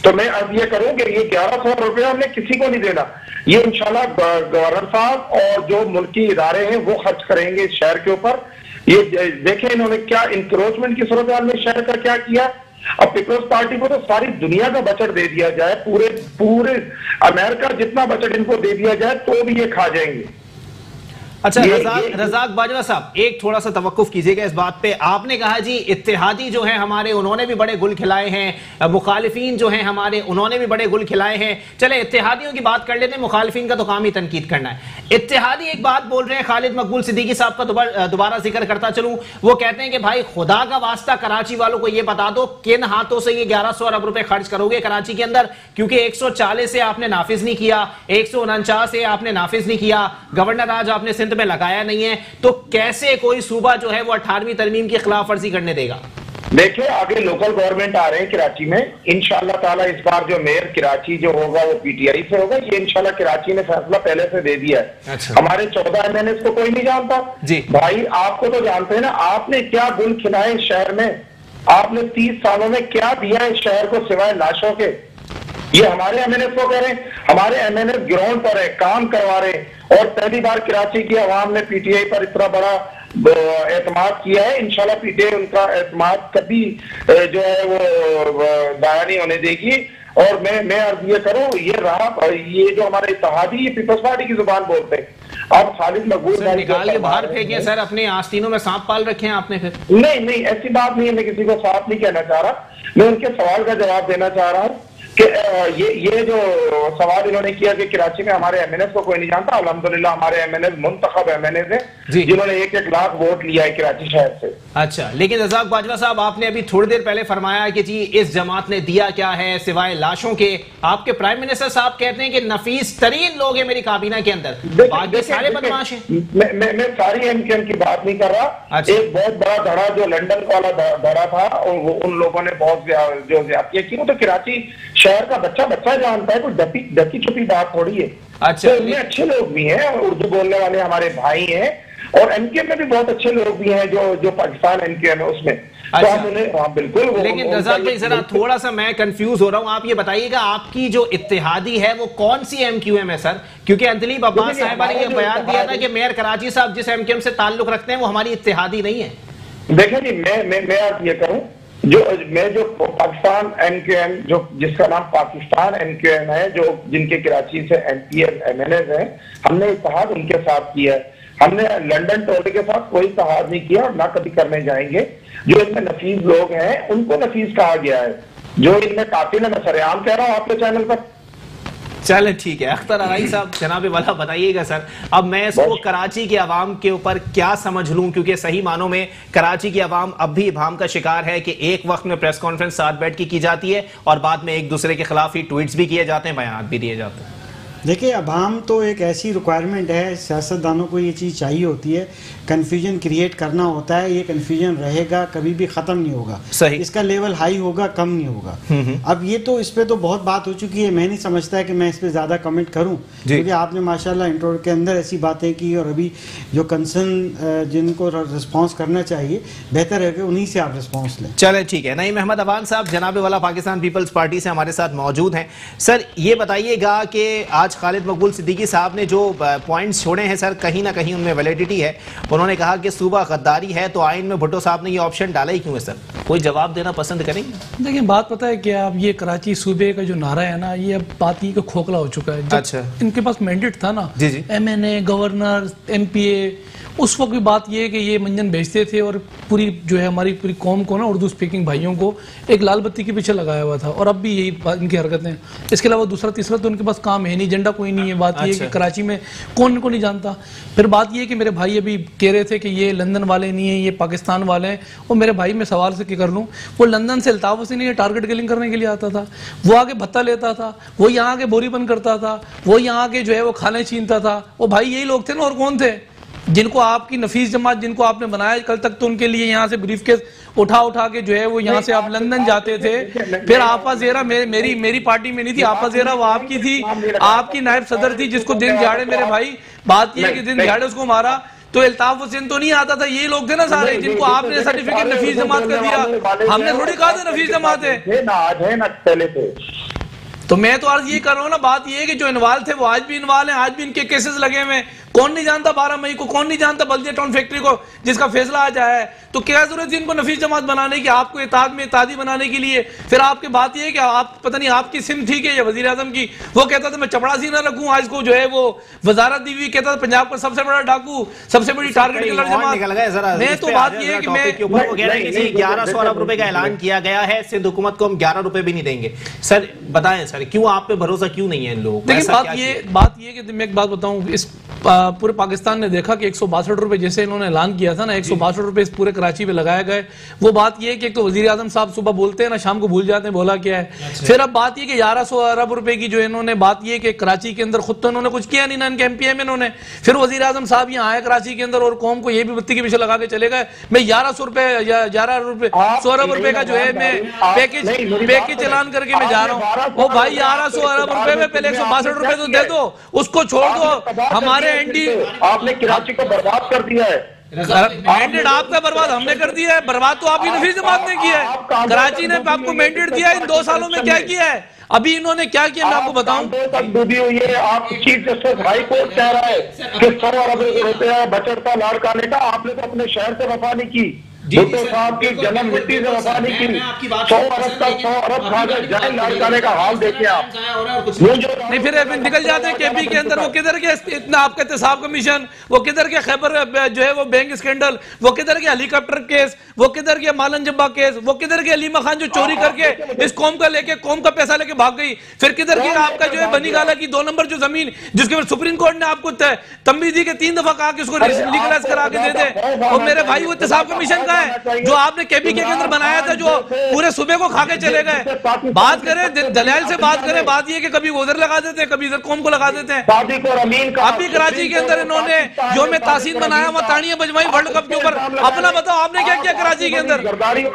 D: तो मैं अब ये करूं कि ये 1100 रुपया हमने किसी को नहीं देना, ये इंशाल्लाह गवर्नर साहब और जो मुल्की इदारे हैं वो खर्च करेंगे इस शहर के ऊपर। ये देखें इन्होंने क्या इंक्रोचमेंट की सूरत हाल में शहर का क्या किया। अब पीपल्स पार्टी को तो सारी दुनिया का बजट दे दिया जाए, पूरे अमेरिका जितना बजट इनको दे दिया जाए तो भी ये खा जाएंगे।
A: अच्छा रज़ाक बाजवा साहब, एक थोड़ा सा तवक्कुफ कीजिएगा इस बात पे। आपने कहा जी इत्तेहादी जो है हमारे, उन्होंने भी बड़े गुल खिलाए हैं, मुखालिफिन जो हैं हमारे, उन्होंने भी बड़े गुल खिलाए हैं। चले इत्तेहादियों की बात कर लेते हैं, मुखालिफिन का तो काम ही तनकीद करना है। इत्तेहादी एक बात बोल रहे हैं, खालिद मकबूल सिद्दीकी साहब का दोबारा जिक्र करता चलूं, वो कहते हैं कि भाई खुदा का वास्ता कराची वालों को ये बता दो किन हाथों से ये 1100 अरब रुपए खर्च करोगे कराची के अंदर, क्योंकि 140 से आपने नाफिज नहीं किया, 149 से आपने नाफिज नहीं किया, गवर्नर आज आपने सिंध में लगाया नहीं है, तो कैसे कोई सूबा जो है वो 18वीं तरमीम की खिलाफ वर्जी करने देगा?
D: देखिए आगे लोकल गवर्नमेंट आ रहे हैं कराची में, इंशाल्लाह ताला इस बार जो मेयर कराची जो होगा वो PTI से होगा। ये इंशाल्लाह कराची ने फैसला पहले से दे दिया है। अच्छा। हमारे 14 MNAs को कोई नहीं जानता जी भाई, आपको तो जानते हैं ना, आपने क्या गुल खिलाए शहर में, आपने 30 सालों में क्या दिया है शहर को सिवाय लाशों के। ये हमारे एमएनएस को कह रहे हैं, हमारे एमएनएस ग्राउंड पर है, काम करवा रहे हैं। और पहली बार कराची की आवाम ने पीटीआई पर इतना बड़ा एतमाद किया है। इंशाल्लाह पीटीआई उनका एतमाद कभी जो है वो दाया नहीं होने देगी। और मैं अर्ज ये करूं, ये जो हमारे इत्तेहादी पीपल्स पार्टी की जुबान बोलते हैं, अब खालिद मकबूल
A: निकाल के बाहर फेंके सर, अपने आस्तीनों में सांप पाल रखे हैं आपने फिर?
D: नहीं, ऐसी बात नहीं है, मैं किसी को सांप नहीं कहना चाह रहा, मैं उनके सवाल का जवाब देना चाह रहा हूँ कि ये जो सवाल इन्होंने किया कि कराची में हमारे एमएनएस को कोई नहीं जानता। अल्हम्दुलिल्लाह हमारे एमएनएस मुंतखब एमएनएस हैं जिन्होंने 1-1 लाख वोट लिया है कराची शहर से।
A: अच्छा, लेकिन रज़ाक बाजवा साहब, आपने अभी थोड़ी देर पहले फरमाया कि जी इस जमात ने दिया क्या है सिवाय लाशों के। आपके प्राइम मिनिस्टर साहब कहते हैं कि नफीस तरीन लोग हैं मेरी काबीना के अंदर, बाकी सारे बदमाश हैं।
D: मैं सारी एमकेएम की बात नहीं कर रहा। एक बहुत बड़ा धड़ा जो लंदन वाला धड़ा था, उन लोगों ने बहुत जो ज्यादतियां की, वो तो कराची शहर का बच्चा जानता है, कोई डकी छुपी बात थोड़ी है।
A: अच्छा,
D: तो इनमें अच्छे लोग भी हैं, उर्दू बोलने वाले हमारे भाई हैं, और एमकेएम में भी बहुत अच्छे लोग भी हैं जो पाकिस्तान एमकेएम है उसमें। अच्छा। तो हम उन्हें बिल्कुल।
A: लेकिन रज़ाक भाई जरा थोड़ा सा मैं कंफ्यूज हो रहा हूं, आप ये बताइएगा आपकी जो इत्तेहादी है वो कौन सी एमक्यूएम है सर? क्योंकि अंतलीब अब्बास साहिबा ने यह बयान दिया था कि मेयर कराची साहब जिस एमक्यूएम से ताल्लुक रखते हैं वो हमारी इत्तेहादी नहीं है।
D: देखें जी, मैं आप ये करूं, जो पाकिस्तान एमक्यूएम, जो जिसका नाम पाकिस्तान एमक्यूएम है, जो जिनके कराची से एमपीएस एमएनएस हैं, हमने इत्तेहाद उनके साथ किया है। हमने लंदन टोले के साथ कोई इत्तेहाद नहीं किया और ना कभी करने जाएंगे। जो इनमें नफीस लोग हैं उनको नफीस कहा गया है, जो इनमें कातिल है, मैं सरेआम कह रहा हूँ आपके चैनल पर।
A: चले ठीक है, अख्तर अराई साहब जनाबे वाला बताइएगा सर, अब मैं इसको कराची की आवाम के ऊपर क्या समझ लूं, क्योंकि सही मानों में कराची की आवाम अब भी इबाम का शिकार है कि एक वक्त में प्रेस कॉन्फ्रेंस साथ बैठ की जाती है और बाद में एक दूसरे के खिलाफ ही ट्वीट्स भी किए जाते हैं, बयान भी दिए जाते हैं।
B: देखिए, अवाम तो एक ऐसी रिक्वायरमेंट है, सियासतदानों को ये चीज़ चाहिए होती है, कन्फ्यूजन क्रिएट करना होता है। ये कन्फ्यूजन रहेगा, कभी भी ख़त्म नहीं होगा।
A: सही।
B: इसका लेवल हाई होगा, कम नहीं होगा। अब ये तो इस पर तो बहुत बात हो चुकी है, मैं नहीं समझता है कि मैं इस पर ज़्यादा कमेंट करूं, क्योंकि आपने माशाल्लाह इंट्रो के अंदर ऐसी बातें की, और अभी जो कंसर्न जिनको रिस्पॉन्स करना चाहिए, बेहतर है कि उन्हीं से आप रिस्पॉन्स लें।
A: चले ठीक है। नईम अहमद अवान साहब जनाबे वाला पाकिस्तान पीपल्स पार्टी से हमारे साथ मौजूद हैं। सर ये बताइएगा कि आज खालिद मकबूल सिद्दीकी साहब ने जो पॉइंट्स छोड़े हैं सर, कहीं ना कहीं उनमें वैलिडिटी है। उन्होंने कहा कि सूबा गद्दारी है, तो आइन में भुट्टो साहब ने ये ऑप्शन डाला ही क्यों है सर? कोई जवाब देना पसंद करेंगे?
C: देखिए, बात पता है कि अब ये कराची सूबे का जो नारा है ना, ये अब बात ही का खोखला हो चुका है।
A: अच्छा,
C: इनके पास मैंडेट था ना,
A: जी
C: एमएनए, गवर्नर, एमपीए, उस वक्त भी बात ये है कि ये मंजन बेचते थे और पूरी जो है हमारी पूरी कौम को ना, उर्दू स्पीकिंग भाइयों को एक लाल बत्ती के पीछे लगाया हुआ था, और अब भी यही इनकी हरकतें। इसके अलावा दूसरा तीसरा तो उनके पास काम है नहीं, एजेंडा कोई नहीं है। बात ये है कि कराची में कौन इनको नहीं जानता। फिर बात ये है कि मेरे भाई अभी कह रहे थे कि ये लंदन वाले नहीं है, ये पाकिस्तान वाले हैं। और मेरे भाई मैं सवाल से क्या कर लूँ, वो लंदन से अल्ताफ हुसैन ये टारगेट किलिंग करने के लिए आता था, वो आगे भत्ता लेता था, वो यहाँ के बोरीपन करता था, वो यहाँ के जो है वो खाने छीनता था। वो भाई यही लोग थे ना, और कौन थे? जिनको आपकी नफीस जमात जिनको आपने बनाया, कल तक तो उनके लिए यहाँ से ब्रीफकेस उठा के जो है वो यहाँ से आप लंदन जाते थे। फिर आफा ज़ेरा मेरी पार्टी में नहीं थी, आफा ज़ेरा वो आपकी थी, आपकी नायब सदर थी, जिसको दिन दिहाड़े मेरे भाई, बात यह कि दिन दिहाड़े उसको मारा। तो अल्ताफ हुसैन तो नहीं आता था, ये लोग थे ना सारे जिनको आपने सर्टिफिकेट नफीस जमात कर दिया। हमने थोड़ी कहा था नफीस जमात है। तो मैं तो आज ये कर रहा हूँ ना, बात ये है कि जो इन्वॉल्व थे वो आज भी इन्वॉल्व हैं, आज भी इनके केसेस लगे हुए हैं। कौन नहीं जानता 12 मई को, कौन नहीं जानता बल्दिया टाउन फैक्ट्री को जिसका फैसला आज आया है? तो क्या जरूरत है इनको नफीस जमात बनाने की, आपको इताद में इतादी बनाने के लिए? फिर आपकी बात ये है कि आप पता नहीं आपकी सिम ठीक है या वजीर आजम की, वो कहता था मैं चपड़ासी ना रखूं, आज को जो है वो वजारत दी हुई, कहता था पंजाब का सबसे बड़ा डाकू, सबसे बड़ी टारगेट किलर जमात। मैं तो बात ये है कि मैं
A: 1100 अरब रुपए का ऐलान किया गया है, सिंध हुकूमत को हम 11 रुपए भी नहीं देंगे। सर बताएं सर, क्यों आप पे भरोसा क्यों नहीं है इन लोगों को?
C: देखिए बात ये कि मैं एक बात बताऊं, इस पूरे पाकिस्तान ने देखा कि 162 रुपए जैसे इन्होंने ऐलान किया था ना, 162 रुपए इस पूरे कराची में लगाए गए। वो बात ये है कि एक तो वजीर आजम साहब सुबह बोलते हैं ना, शाम को भूल जाते हैं बोला क्या है। अच्छा। फिर अब बात ये कि 1100 अरब रुपए की जो इन्होंने बात ये कि कराची के अंदर खुद तो इन्होंने कुछ किया नहीं ना, इनके एमपीए में इन्होंने। फिर वजीर आजम साहब यहाँ आए कराची के अंदर और कौम को ये भी बत्ती के पीछे लगा के चले गए। मैं 1100 रुपए 100 अरब रुपए का जो है मैं पैकेज ऐलान करके मैं जा रहा हूँ। वो भाई 1100 अरब रुपए में पहले 162 रुपए तो दे दो, उसको छोड़ दो। हमारे एनडी
D: आपने कराची को बर्बाद कर दिया है।
C: मैंडेट आपका बर्बाद हमने कर दिया है, बर्बाद तो आप ही नफीस जमात ने किया है। कराची ने आपको मैंडेट दिया है, इन 2 सालों में क्या किया है? अभी इन्होंने क्या किया मैं आपको बताऊं
D: तक डूबी हुई है। आप चीफ जस्टिस हाई कोर्ट कह रहा है कि 100 अरब रुपया बजट था लाड़काने का, आपने तो अपने शहर से वफा नहीं की, भुट्टो साहब की जन्म मिट्टी से वफा नहीं की। 100 अरब का 100 अरब खा गए, जाए लाड़काने का हाल देखे आप।
C: नहीं फिर निकल जाते हैं केपी के अंदर, वो किधर के इतना आपके एहतसाब कमीशन, वो किधर के खैबर जो है वो बैंक स्कैंडल, वो किधर के हेलीकॉप्टर केस, वो किधर के मालन जब्बा केस, वो किधर के अलीमा खान जो चोरी करके इस कौम का लेके कौम का पैसा लेके भाग गई, फिर किधर के आपका जो है बनी गाला की 2 नंबर जो जमीन जिसके ऊपर सुप्रीम कोर्ट ने आपको तंबीदी के 3 दफा कहा कि उसको लीगलाइज करा के दे दे। और मेरे भाई वो एहतसाब कमीशन का है जो आपने केपी के अंदर बनाया था, जो पूरे सूबे को खा के चले गए। बात करें दलाल से बात करें, बात ये कि कभी उधर लगा देते हैं कभी इधर कौम को लगा देते हैं। अभी कराची के अंदर इन्होंने जो में तासीन बनाया वहां ताड़ियां बजवाई वर्ल्ड कप के ऊपर। अपना बताओ आपने क्या किया कराची के अंदर?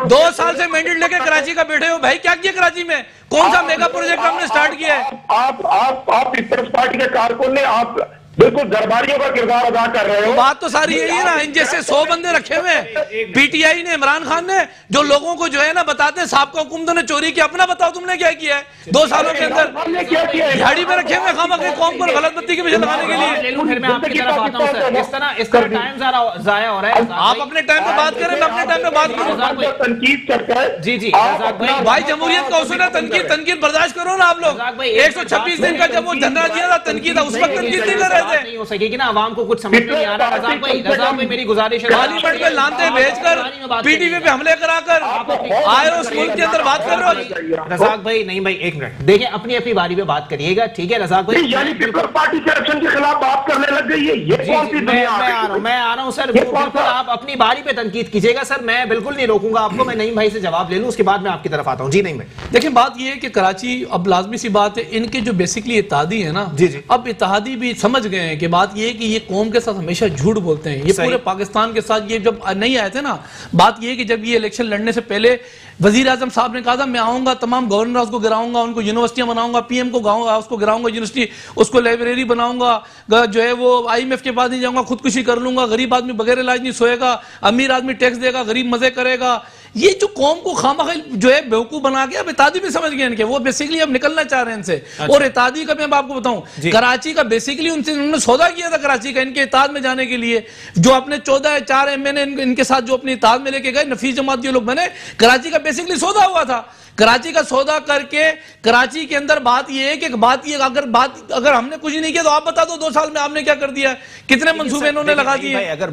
C: 2 साल से मैंडेट लेके कराची का बैठे हो भाई, क्या किया कराची में? कौन सा मेगा प्रोजेक्ट हमने स्टार्ट किया है?
D: आप पीपल्स पार्टी के कारकुन ने आप बिल्कुल दरबारियों का किरदार अदा कर रहे हो।
C: बात तो सारी यही है ना, इन जैसे 100 बंदे रखे हुए हैं पीटीआई ने, इमरान खान ने, जो लोगों को जो है ना बताते हैं साहब को हुकूमतों ने चोरी की। अपना बताओ तुमने क्या किया है 2 सालों के अंदर? झाड़ी में रखे हुए खामा के कौम पर गलत बत्ती के पीछे लगाने के लिए।
A: फिर मैं आपकी तरफ आता हूं सर, इस तरह टाइम जाया हो रहा है।
C: आप अपने टाइम पे बात करें, मैं अपने टाइम पे बात करूं।
D: तनकीद करता है
A: जी जी
C: भाई, जमहूरियत का उसूल है तनकीद बर्दाश्त करो ना आप लोग। 126 दिन का जब वो धरना दिया था तनकीद, उस वक्त तनकीद नहीं कर रहे थे।
A: नहीं हो सकेगी ना, आवाम को कुछ समझ में नहीं आ रहा। रज़ाक भाई मेरी गुजारिश है,
C: पार्लियामेंट में लानते भेजकर पीटीवी पे हमले कराकर आए उस मुल्क के अंदर बात कर रहे हो।
A: रज़ाक भाई नहीं भाई, एक मिनट देखिए, अपनी अपनी बारी पे बात करिएगा, ठीक है रज़ाक भाई?
D: यानी पीपल्स पार्टी के इलेक्शन के खिलाफ बात करने लग गई है, ये कौन सी दुनिया आ रही?
A: मैं आ रहा हूं सर, बिल्कुल आप अपनी बारी पे तनकीद कीजिएगा सर, मैं बिल्कुल नहीं रोकूंगा आपको। मैं नईम भाई से जवाब ले लूं, उसके बाद मैं आपकी तरफ आता हूं। जी नईम भाई
C: देखिए, बात ये है कि कराची अब लाजमी सी बात है, इनके जो बेसिकली इत्तेहादी है ना,
A: जी जी,
C: अब इत्तेहादी भी समझ गए हैं कि बात ये है कि ये कौम के साथ हमेशा झूठ बोलते हैं। ये पूरे पाकिस्तान के साथ ये जब नहीं आए थे ना, बात ये है कि जब ये इलेक्शन लड़ने से पहले वजीर आजम साहब ने कहा था मैं आऊंगा, तमाम गवर्नर को गिराऊंगा, उनको यूनिवर्सिटियां बनाऊंगा, पीएम को गाऊंगा, उसको गिराऊंगा यूनिवर्सिटी, उसको लाइब्रेरी बनाऊंगा, जो है वो आईएमएफ के पास नहीं जाऊंगा, खुदकुशी कर लूंगा, गरीब आदमी बगैर इलाज नहीं सोएगा, अमीर आदमी टैक्स देगा, गरीब मजे करेगा। ये जो कौम को खामखा जो है बेवकूफ बना के अब इत्तेहादी भी समझ गए इनके, वो बेसिकली अब निकलना चाह रहे हैं इनसे। अच्छा। और इत्तेहादी का मैं आपको बताऊं, कराची का बेसिकली उन्होंने सौदा किया था कराची का इनके इत्तेहाद में जाने के लिए, जो अपने 14 एमएनए इनके साथ जो अपने इत्तेहाद में लेके गए, नफीस जमात जो लोग बने, कराची का बेसिकली सौदा हुआ था। कराची का सौदा करके कराची के अंदर बात यह है कि अगर हमने कुछ नहीं किया तो आप बता दो 2 साल में आपने क्या कर दिया, कितने मंसूबे इन्होंने लगा दिए।
A: अगर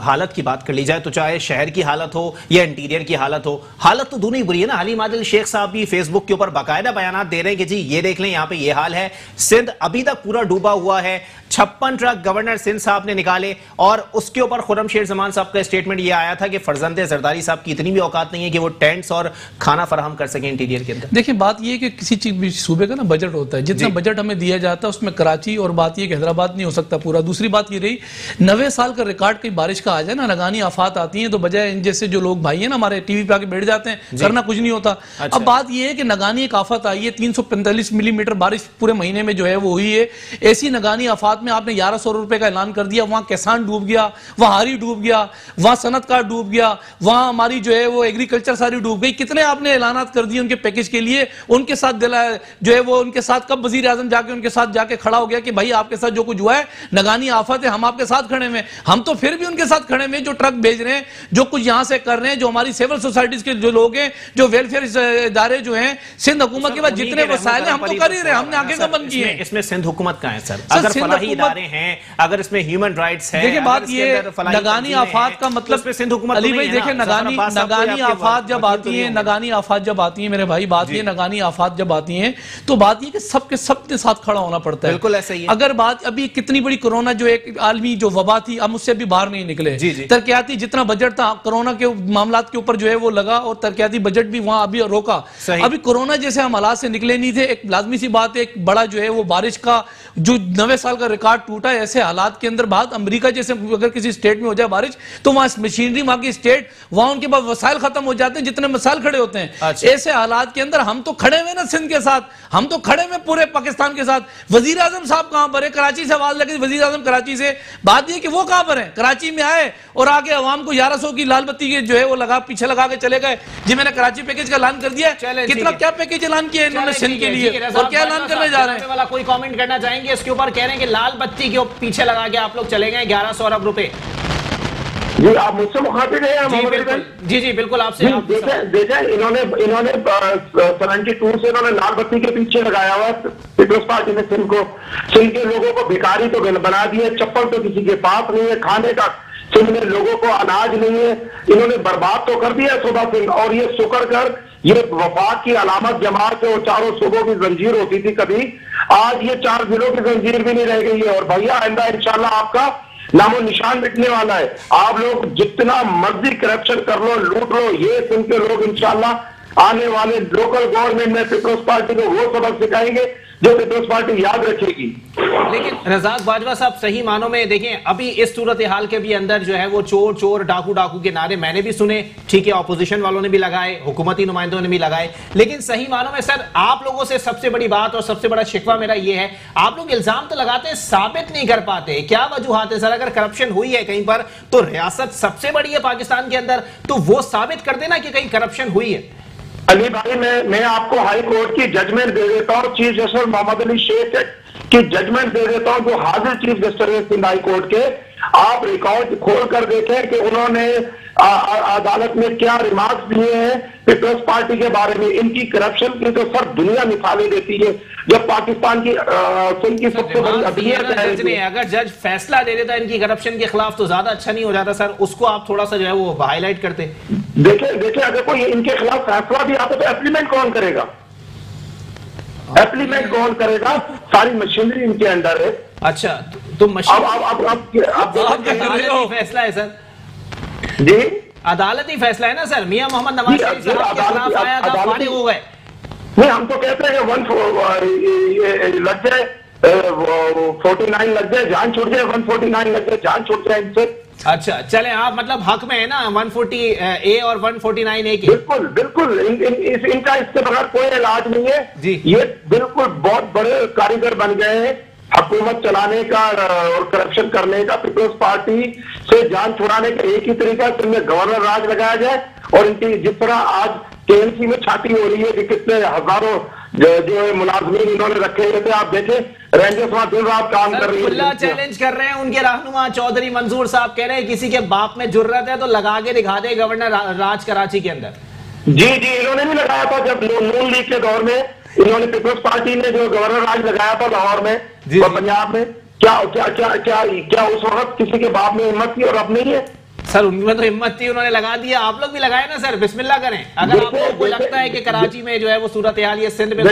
A: हालत की बात कर ली जाए तो चाहे शहर की हालत हो या इंटीरियर की हालत हो, हालत तो दोनों ही बुरी है ना। हलीम आदिल शेख साहब भी फेसबुक के ऊपर बाकायदा बयान दे रहे हैं कि जी ये देख लें यहाँ पे ये हाल है, सिंध अभी तक पूरा डूबा हुआ है। 56 ट्रक गवर्नर सिंध साहब ने निकाले और उसके ऊपर खुर्रमशेर जमान साहब का स्टेटमेंट ये आया था कि फरजंदे जरदारी साहब की इतनी भी औकात नहीं है कि वो टेंट्स और खाना फराहम कर सके इंटीरियर के अंदर।
C: देखिए, बात ये है कि किसी चीज सूबे का ना बजट होता है, जितना बजट हमें दिया जाता है उसमें कराची और बात ये कि हैदराबाद नहीं हो सकता पूरा। दूसरी बात ये रही, 90 साल का रिकॉर्ड कई बारिश का आ जाए ना, लगानी आफात आती है, तो बजाय इन जैसे जो लोग भाई है ना हमारे टीवी पे आके बैठ जाते हैं, करना कुछ नहीं होता। अच्छा। अब बात ये है कि नगानी एक आफत आई है, 345 मिलीमीटर बारिश पूरे महीने में जो है वो हुई है। ऐसी नगानी आफात में आपने 1100 रुपए का ऐलान कर दिया, वहां किसान डूब गया, वहां हारी डूब गया, वहां सनतकार डूब गया, वहां हमारी जो है वो एग्रीकल्चर सारी डूब गई। कितने आपने ऐलानात कर दिए उनके पैकेज के लिए, उनके साथ जो है वो उनके साथ कब वजीर आजम जाके उनके साथ जाके खड़ा हो गया कि भाई आपके साथ जो कुछ हुआ है नगानी आफत है, हम आपके साथ खड़े हैं। हम तो फिर भी उनके साथ खड़े हैं, जो ट्रक भेज रहे हैं, जो कुछ यहां से कर रहे हैं, जो हमारी सिविल सोसाइटीज के जो लोग हैं, जो वेलफेयर इदारे जो हैं, सिंध हुकूमत के बाद जितने वसाइल हैं हम तो कर ही रहे हैं, हमने आगे का बंद किए हैं।
A: इसमें सिंध हुकूमत का है सर, अगर फलाही इदारे हैं, अगर इसमें ह्यूमन राइट्स है।
C: देखिए, बात ये नगानी आफात का मतलब
A: सिंध हुकूमत
C: अली भाई देखिए, नगानी आफात जब आती है, नगानी आफात जब आती है मेरे भाई, बात ये नगानी आफात जब आती है तो बात ये कि सबके सबके साथ खड़ा होना पड़ता है।
A: बिल्कुल ऐसा ही है।
C: अगर बात अभी कितनी बड़ी कोरोना जो एक आलमी जो वबा थी, हम उससे भी बाहर नहीं निकले। तरक्याती जितना बजट था कोरोना के मामलात के ऊपर जो है वो लगा, और तरक्याती बजट भी वहां अभी रोका। अभी कोरोना जैसे हम हालात से निकले नहीं थे। एक लाजमी सी बात है, एक बड़ा जो है वो बारिश का जो 90 साल का रिकॉर्ड टूटा है, ऐसे हालात के अंदर बात अमेरिका जैसे अगर किसी स्टेट में हो जाए बारिश तो वहां मशीनरी, वहां की स्टेट, वहां उनके पास वसाइल खत्म हो जाते हैं जितने मसाइल खड़े होते हैं। ऐसे हालात के अंदर हम तो खड़े हुए ना सिंध के साथ, हम तो खड़े हुए पूरे पाकिस्तान के साथ। वजीर आजम साहब कहां पर है? कराची से आवाज लगी वजीर आजम कराची से, बात ये कि वो कहां पर है? कराची में आए और आके अवाम को 1100 की लाल बत्ती के जो है वो पीछे लगा के चले गए जी मैंने कराची पैकेज का ऐलान कर दिया। कितना क्या पैकेज ऐलान किया इन्होंने सिंध के लिए और क्या ऐलान करने जा रहे हैं?
A: वाला कोई कमेंट करना चाहेंगे इसके ऊपर? कह रहे हैं कि लाल बत्ती के पीछे लगा के आप लोग चले गए 1100 अरब रुपए।
D: जी आप मुझसे मुखातिब हैं?
A: जी बिल्कुल आपसे।
D: देखें इन्होंने 72 से इन्होंने लाल बत्ती के पीछे लगाया हुआ पीपल्स पार्टी ने सिंध के लोगों को भिखारी तो बना दिए, चप्पल तो किसी के पास नहीं है, खाने का सिंध में लोगों को अनाज नहीं है, इन्होंने बर्बाद तो कर दिया सूबा सिंध। और ये शुक्र कर ये वफाक की अलामत जमात है, वो चारों सूबों की जंजीर होती थी कभी, आज ये 4 जिलों की जंजीर भी नहीं रह गई है। और भैया आइंदा इंशाल्लाह आपका नामो निशान मिटने वाला है। आप लोग जितना मर्जी करप्शन कर लो, लूट लो, ये सुन के लोग इंशाल्लाह आने वाले लोकल गवर्नमेंट में पीपल्स पार्टी को वो सबक सिखाएंगे जो पीपल्स पार्टी याद रखेगी।
A: लेकिन रज़ाक बाजवा साहब सही मानों में देखें, अभी इस सूरत हाल के भी अंदर जो है वो चोर चोर डाकू डाकू के नारे मैंने भी सुने, ठीक है, ऑपोजिशन वालों ने भी लगाए, हुकूमती नुमाइंदों ने भी लगाए, लेकिन सही मानों में सर आप लोगों से सबसे बड़ी बात और सबसे बड़ा शिकवा मेरा ये है, आप लोग इल्जाम तो लगाते हैं, साबित नहीं कर पाते। क्या वजूहात है सर? अगर करप्शन हुई है कहीं पर तो रियासत सबसे बड़ी है पाकिस्तान के अंदर, तो वो साबित कर देना कि कहीं करप्शन हुई है।
D: अली भाई मैं आपको हाई कोर्ट की जजमेंट दे देता हूँ, चीफ जस्टिस मोहम्मद अली शेख की जजमेंट दे देता हूँ, जो हाजिर चीफ जस्टिस है सिंध हाई कोर्ट के। आप रिकॉर्ड खोल कर देखें कि उन्होंने अदालत में क्या रिमार्क्स दिए हैं पीपल्स पार्टी के बारे में। इनकी करप्शन की तो सर दुनिया मिसालें देती है। जब पाकिस्तान की सिंध की सबसे बड़ी अदलियत है,
A: अगर जज फैसला दे देता इनकी करप्शन के खिलाफ तो ज्यादा अच्छा नहीं हो जाता सर? उसको आप थोड़ा सा जो है वो हाईलाइट करते।
D: देखे अगर कोई इनके खिलाफ फैसला भी आता तो एप्लीमेंट कौन करेगा? एप्लीमेंट कौन करेगा? सारी मशीनरी इनके अंडर है।
A: अच्छा तो फैसला है सर
D: जी,
A: अदालती फैसला है ना सर? मियां मोहम्मद नवाज शरीफ साहब के खिलाफ आया था, फारिग हो गए।
D: नहीं, हम तो कहते हैं 1 लग जाए, 49 लग जाए, जान छूट जाए, 149 लग जाए, जान छूट जाए इनसे।
A: अच्छा चले, आप मतलब हक में है ना 140A और 149A के?
D: बिल्कुल बिल्कुल, इनका इसके बगैर कोई इलाज नहीं है जी। ये बिल्कुल बहुत बड़े कारीगर बन गए हैं हुकूमत चलाने का और करप्शन करने का। पीपल्स पार्टी से जान छुड़ाने का एक ही तरीका है, इनमें गवर्नर राज लगाया जाए। और इनकी जिस तरह आज KMC में छाती हो रही है कि कितने हजारों जो है मुलाजमीन इन्होंने रखे हुए थे, आप देखें रेंजर्स वहां दिन रात काम कर रही है।
A: चैलेंज कर रहे हैं उनके रहनुमा चौधरी मंजूर साहब, कह रहे हैं किसी के बाप में जुर्रत है तो लगा के दिखा दे गवर्नर राज कराची के अंदर।
D: जी इन्होंने भी लगाया था जब नून लीग के दौर में, इन्होंने पीपल्स पार्टी ने जो गवर्नर राज लगाया था लाहौर में और पंजाब में। क्या क्या क्या क्या क्या उस वक्त किसी के बाप में हिम्मत थी और अब नहीं है?
A: सर उनमें तो हिम्मत थी, उन्होंने लगा दिया, आप लोग भी लगाए ना सर। बिस्मिल्लाह करें। अगर आपको लगता है कि कराची में जो है वो सूरत हाल ये सिंध में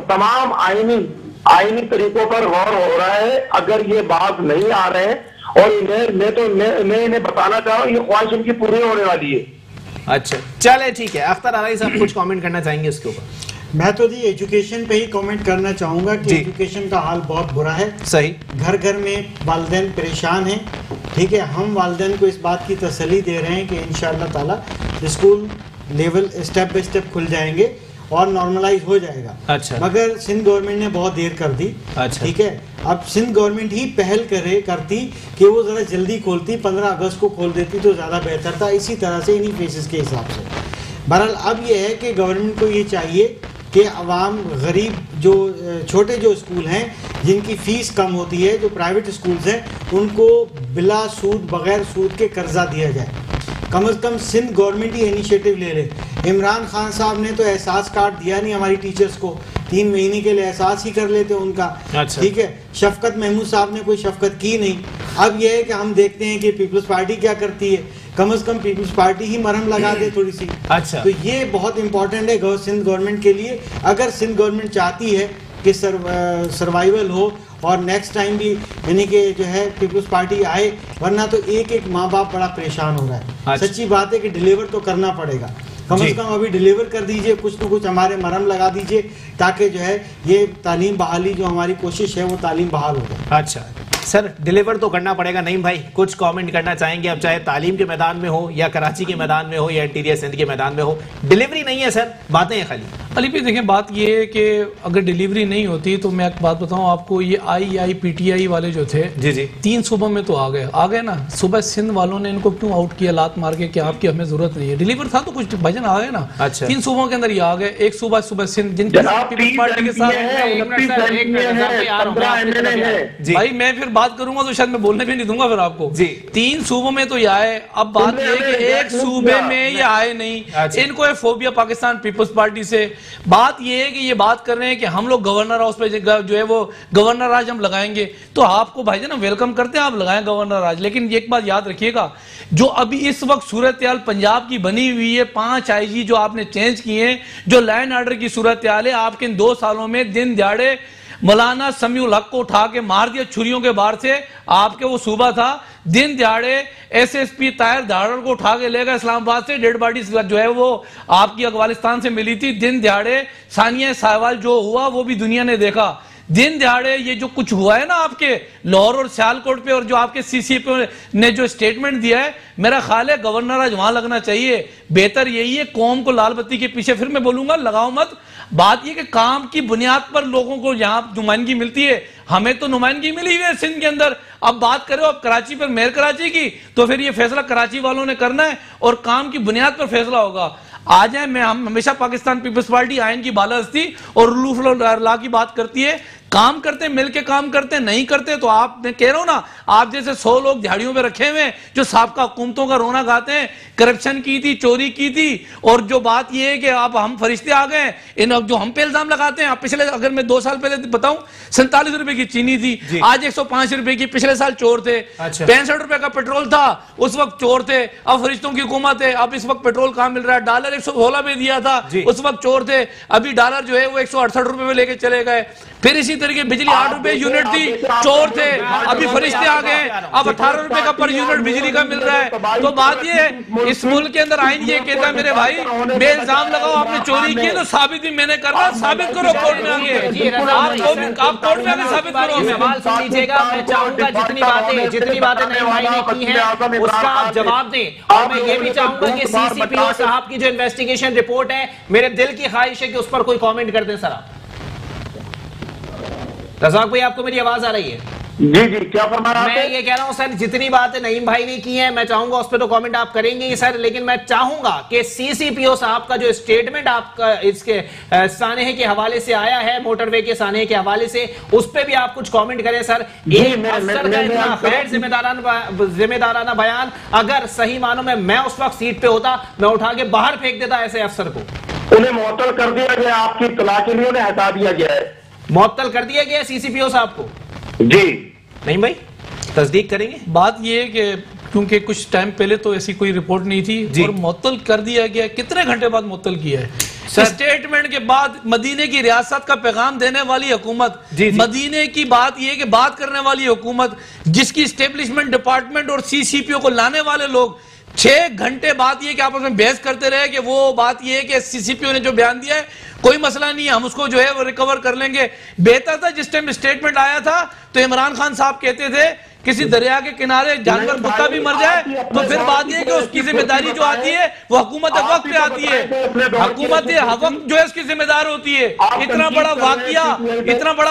D: तमाम आईनी तरीकों पर गौर हो रहा है, अगर ये बात नहीं आ रहे हैं और मैं इन्हें बताना चाह रहा हूँ ये ख्वाहिश उनकी पूरी होने वाली है।
A: अच्छा चले ठीक है। अख्तर आरई साहब कुछ कमेंट करना चाहेंगे इसके ऊपर?
B: मैं तो जी एजुकेशन पे ही कमेंट करना चाहूँगा कि एजुकेशन का हाल बहुत बुरा है।
A: सही, घर
B: घर में वालिदैन परेशान हैं, ठीक है। हम वालिदैन को इस बात की तसल्ली दे रहे हैं कि इंशाअल्लाह ताला school level step by step खुल जाएंगे और नॉर्मलाइज हो जाएगा।
A: अच्छा,
B: मगर सिंध गवर्नमेंट ने बहुत देर कर दी।
A: अच्छा, ठीक है।
B: अब सिंध गवर्नमेंट ही पहल करती कि वो ज़रा जल्दी खोलती, 15 अगस्त को खोल देती तो ज़्यादा बेहतर था। इसी तरह से इन्हीं फेसेस के हिसाब से बहरहाल अब ये है कि गवर्नमेंट को ये चाहिए कि अवाम गरीब जो छोटे जो स्कूल हैं जिनकी फ़ीस कम होती है, जो प्राइवेट स्कूल्स हैं, उनको बिला सूद बग़ैर सूद के कर्जा दिया जाए। कम से कम सिंध गवर्नमेंट ही इनिशिएटिव ले ले। इमरान खान साहब ने तो एहसास कार्ड दिया नहीं हमारी टीचर्स को, 3 महीने के लिए एहसास ही कर लेते उनका। अच्छा। ठीक है। शफकत महमूद साहब ने कोई शफकत की नहीं। अब यह है कि हम देखते हैं कि पीपल्स पार्टी क्या करती है, कम से कम पीपल्स पार्टी ही मरहम लगा दे थोड़ी सी। अच्छा। तो ये बहुत इंपॉर्टेंट है सिंध गवर्नमेंट के लिए। अगर सिंध गवर्नमेंट चाहती है कि सर्वाइवल हो और नेक्स्ट टाइम भी यानी कि जो है पीपल्स पार्टी आए, वरना तो एक माँ बाप बड़ा परेशान हो रहा है। अच्छा। सच्ची बात है कि डिलीवर तो करना पड़ेगा, कम से कम अभी डिलीवर कर दीजिए, कुछ न कुछ हमारे मरहम लगा दीजिए ताकि जो है ये तालीम बहाली जो हमारी कोशिश है वो तालीम बहाल हो जाए।
A: अच्छा सर डिलीवर तो करना पड़ेगा। नहीं भाई, कुछ कमेंट करना चाहेंगे? अब चाहे तालीम के मैदान में हो या कराची के मैदान में हो या इंटीरियर सिंध के मैदान में हो, डिलीवरी नहीं है सर, बातें हैं खाली।
C: अली भाई देखें, बात ये है कि अगर डिलीवरी नहीं होती तो मैं एक बात बताऊं आपको, ये IIPTI वाले जो थे
A: जी जी
C: 3 सूबों में तो आ गए ना। सुबह सिंध वालों ने इनको क्यों आउट किया लात मार के कि आपकी हमें जरूरत नहीं है। डिलीवर था तो कुछ भजन आ गए ना।
A: अच्छा।
C: 3 सूबों के अंदर ये आ गए। एक सूबा सुबह सिंध जिनकी पीपल्स पार्टी के साथ। भाई मैं फिर बात करूंगा तो शायद मैं बोलने भी नहीं दूंगा फिर आपको जी। 3 सूबों में तो ये आए। अब बात ये है कि एक सूबे में ये आए नहीं, इनको है फोबिया पाकिस्तान पीपल्स पार्टी से। बात ये है कि ये बात कर रहे हैं कि हम लोग गवर्नर हाउस पे जो है वो गवर्नर राज हम लगाएंगे, तो आपको भाई ना वेलकम करते हैं, आप लगाएं गवर्नर राज। लेकिन एक बात याद रखिएगा, जो अभी इस वक्त सूरत हाल पंजाब की बनी हुई है, 5 IG जो आपने चेंज किए हैं, जो लैंड ऑर्डर की सूरत हाल है, आपके इन 2 सालों में दिन दिहाड़े मौलाना समीउल हक को उठा के मार दिया छुरियों के बार से। आपके वो सूबा था, दिन दिहाड़े SSP ताहिर धारड़ को उठा के ले गए इस्लामाबाद से, डेड बॉडी जो है वो आपकी अफगानिस्तान से मिली थी। दिन दिहाड़े सानिया साहवाल जो हुआ वो भी दुनिया ने देखा। दिन दिहाड़े ये जो कुछ हुआ है ना आपके लाहौर और सियालकोट पे, और जो आपके CCP ने जो स्टेटमेंट दिया है, मेरा ख्याल है गवर्नर आज वहां लगना चाहिए। बेहतर यही है, कौम को लाल बत्ती के पीछे, फिर मैं बोलूंगा लगाओ मत। बात यह कि काम की बुनियाद पर लोगों को यहाँ नुमाइंदगी मिलती है। हमें तो नुमाइंदगी मिली हुई है सिंध के अंदर। अब बात करो अब कराची पर, मेयर कराची की, तो फिर ये फैसला कराची वालों ने करना है और काम की बुनियाद पर फैसला होगा। आ जाए, मैं हम हमेशा पाकिस्तान पीपल्स पार्टी आइन की बालादस्ती और रूल ऑफ लॉ की बात करती है। काम करते मिलके काम करते, नहीं करते तो आप मैं कह रहा हूं ना, आप जैसे 100 लोग दिहाड़ियों पे रखे हुए जो साबका हुकूमतों का रोना गाते हैं, करप्शन की थी, चोरी की थी। और जो बात यह है कि अब हम फरिश्ते आ गए, इन अब जो हम पे इल्जाम लगाते हैं। आप पिछले, अगर मैं 2 साल पहले बताऊं, 47 रुपए की चीनी थी, आज 105 रुपए की। पिछले साल चोर थे। 65 रुपए का पेट्रोल था, उस वक्त चोर थे। अब फरिश्तों की हुकूमत है, अब इस वक्त पेट्रोल कहां मिल रहा है। डॉलर 116 में दिया था, उस वक्त चोर थे। अभी डॉलर जो है वो 168 रुपए में लेके चले गए। फिर इसी तरीके बिजली 8 रुपए यूनिट थी, चोर थे, अभी फरिश्ते आ गए, अब 18 रुपए का पर यूनिट बिजली का मिल रहा है। तो बात ये है, इस मुल्क के अंदर आइन ये कहता है मेरे भाई, बेइल्जाम लगाओ आपने चोरी की तो साबित भी मैंने करना, साबित करो कोर्ट में आगे। आप कोर्ट में आगे साबित करो।
A: सवाल सुन लीजिएगा, मैं चाहूंगा जितनी बातें नईम भाई ने की हैं उसका आप जवाब दें। और मैं ये भी चाहूंगा कि CCPO साहब की जो इन्वेस्टिगेशन रिपोर्ट है, मेरे दिल की ख्वाहिश है कि उस पर कोई कॉमेंट कर दें। सर आप रज़ाक भाई, आपको मेरी आवाज आ रही है?
D: जी जी, क्या फरमा रहा है?
A: मैं ये कह रहा हूं सर, जितनी बातें नईम भाई ने की हैं, मैं चाहूंगा उस पर तो कमेंट आप करेंगे ही सर, लेकिन मैं चाहूंगा कि CCPO साहब का जो स्टेटमेंट आपका इसके सानेह के हवाले से आया है, मोटरवे के सानेह के हवाले से, उस पर भी आप कुछ कमेंट करें सर। एक अफसर का इतना गैर जिम्मेदाराना बयान, अगर सही मानों में मैं उस वक्त सीट पे होता, मैं उठा के बाहर फेंक देता ऐसे अफसर को।
D: उन्हें मुअत्तल कर दिया गया, आपकी इत्तला के लिए उन्हें हटा दिया गया है।
A: मुअत्तल कर दिया गया CCPO साहब को?
D: जी नहीं
A: भाई, तस्दीक करेंगे?
C: बात ये है कि क्योंकि कुछ टाइम पहले तो ऐसी कोई रिपोर्ट नहीं थी और मुअत्तल कर दिया गया। कितने घंटे बाद मुअत्तल किया है? स्टेटमेंट के बाद मदीने की रियासत का पैगाम देने वाली हुकूमत, मदीने की बात यह कि बात करने वाली हुकूमत, जिसकी स्टेब्लिशमेंट डिपार्टमेंट और CCPO को लाने वाले लोग 6 घंटे बाद ये कि आपस में बहस करते रहे कि वो बात ये है कि CCPO ने जो बयान दिया है कोई मसला नहीं है, हम उसको जो है वो रिकवर कर लेंगे। बेहतर था जिस टाइम स्टेटमेंट आया था तो इमरान खान साहब कहते थे किसी दरिया के किनारे जानवर कुत्ता भी मर जाए तो फिर बात यह कि उसकी जिम्मेदारी जो आती है वो हुकूमत वक्त पे आती है, हुकूमत वक्त जो है उसकी जिम्मेदार होती है। इतना बड़ा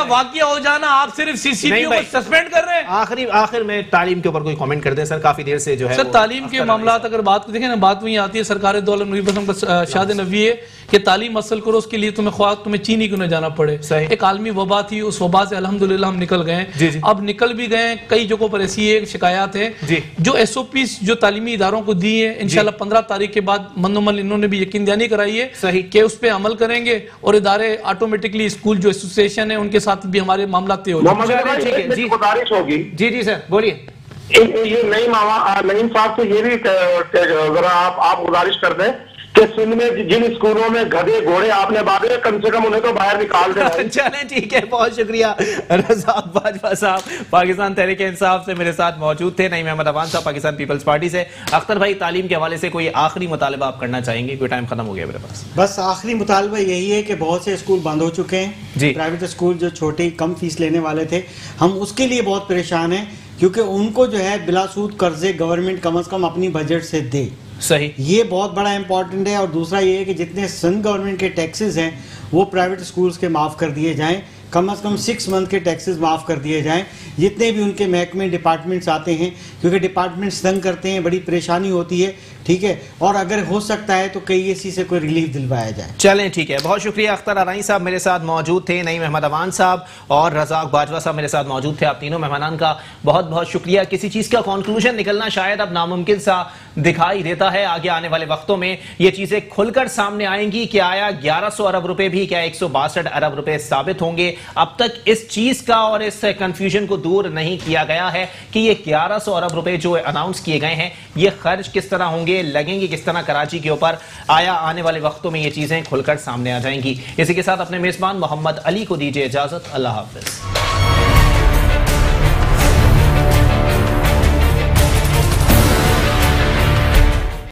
C: वाकया हो जाना, आप सिर्फ CCPO को सस्पेंड कर रहे हैं।
A: आखिर में तालीम के ऊपर कोई कमेंट कर दें सर, काफी देर से जो है
C: सर तालीम के मामला अगर बात देखें ना, बात वही आती है सरकार दौलत नबी बसम का शाद नबी है कि तालीम हासिल करो, उसके लिए तुम्हें चीनी क्यों न जाना पड़े। एक आलमी वबा थी, उस वबा से अल्हम्दुलिल्लाह हम निकल गए। अब निकल भी गए, कई जगहों पर ऐसी एक शिकायत है जो SOPs जो तालीमी इदारों को दी है, इंशाल्लाह 15 तारीख के बाद मनोमल इन्होंने भी यकीन दहानी कराई है सही कि उस पर अमल करेंगे और इदारे ऑटोमेटिकली स्कूल जो एसोसिएशन है उनके साथ भी हमारे मामला तय हो
D: जाएंगे। गुजारिश होगी।
A: जी जी सर बोलिए।
D: ये नईम साहब से ये भी जरा आप गुजारिश कर दें कि सिंध में जिन स्कूलों में गधे घोड़े आपने बांधे कम से कम उन्हें तो बाहर निकाल दे।
A: चलें ठीक है, बहुत शुक्रिया रज़ाक बाजवा साहब पाकिस्तान तहरीक इंसाफ से मेरे साथ मौजूद थे। नईम अहमद अवान साहब पाकिस्तान पीपल्स पार्टी से। अख्तर भाई, तालीम के हवाले से कोई आखिरी मुतालबा आप करना चाहेंगे? कोई टाइम खत्म हो गया मेरे पास।
B: बस आखिरी मुतालबा यही है कि बहुत से स्कूल बंद हो चुके हैं। प्राइवेट स्कूल जो छोटे कम फीस लेने वाले थे, हम उसके लिए बहुत परेशान हैं, क्योंकि उनको जो है बिलासूद कर्जे गवर्नमेंट कम से कम अपनी बजट से दे।
A: सही, ये
B: बहुत बड़ा इंपॉर्टेंट है। और दूसरा ये है कि जितने सिंध गवर्नमेंट के टैक्सेस हैं वो प्राइवेट स्कूल्स के माफ़ कर दिए जाएं, कम से कम 6 मंथ के टैक्सेस माफ़ कर दिए जाएं, जितने भी उनके महकमे डिपार्टमेंट्स आते हैं, क्योंकि डिपार्टमेंट्स तंग करते हैं, बड़ी परेशानी होती है, ठीक है। और अगर हो सकता है तो कई ऐसी से कोई रिलीफ दिलवाया जाए।
A: चलें ठीक है, बहुत शुक्रिया। अख्तर अराई साहब मेरे साथ मौजूद थे, नईम अहमद अवान साहब और रज़ाक बाजवा साहब मेरे साथ मौजूद थे। आप तीनों मेहमानान का बहुत बहुत शुक्रिया। किसी चीज़ का कंक्लूजन निकलना शायद अब नामुमकिन सा दिखाई देता है। आगे आने वाले वक्तों में ये चीज़ें खुलकर सामने आएंगी कि आया 1100 अरब रुपए भी क्या 162 अरब रुपए साबित होंगे। अब तक इस चीज़ का और इस कंफ्यूजन को दूर नहीं किया गया है कि ये 1100 अरब रुपए जो अनाउंस किए गए हैं ये खर्च किस तरह होंगे, लगेंगे किस तरह कराची के ऊपर। आया आने वाले वक्तों में ये चीज़ें खुलकर सामने आ जाएंगी। इसी के साथ अपने मेज़बान मोहम्मद अली को दीजिए इजाज़त। अल्लाह हाफ़िज़।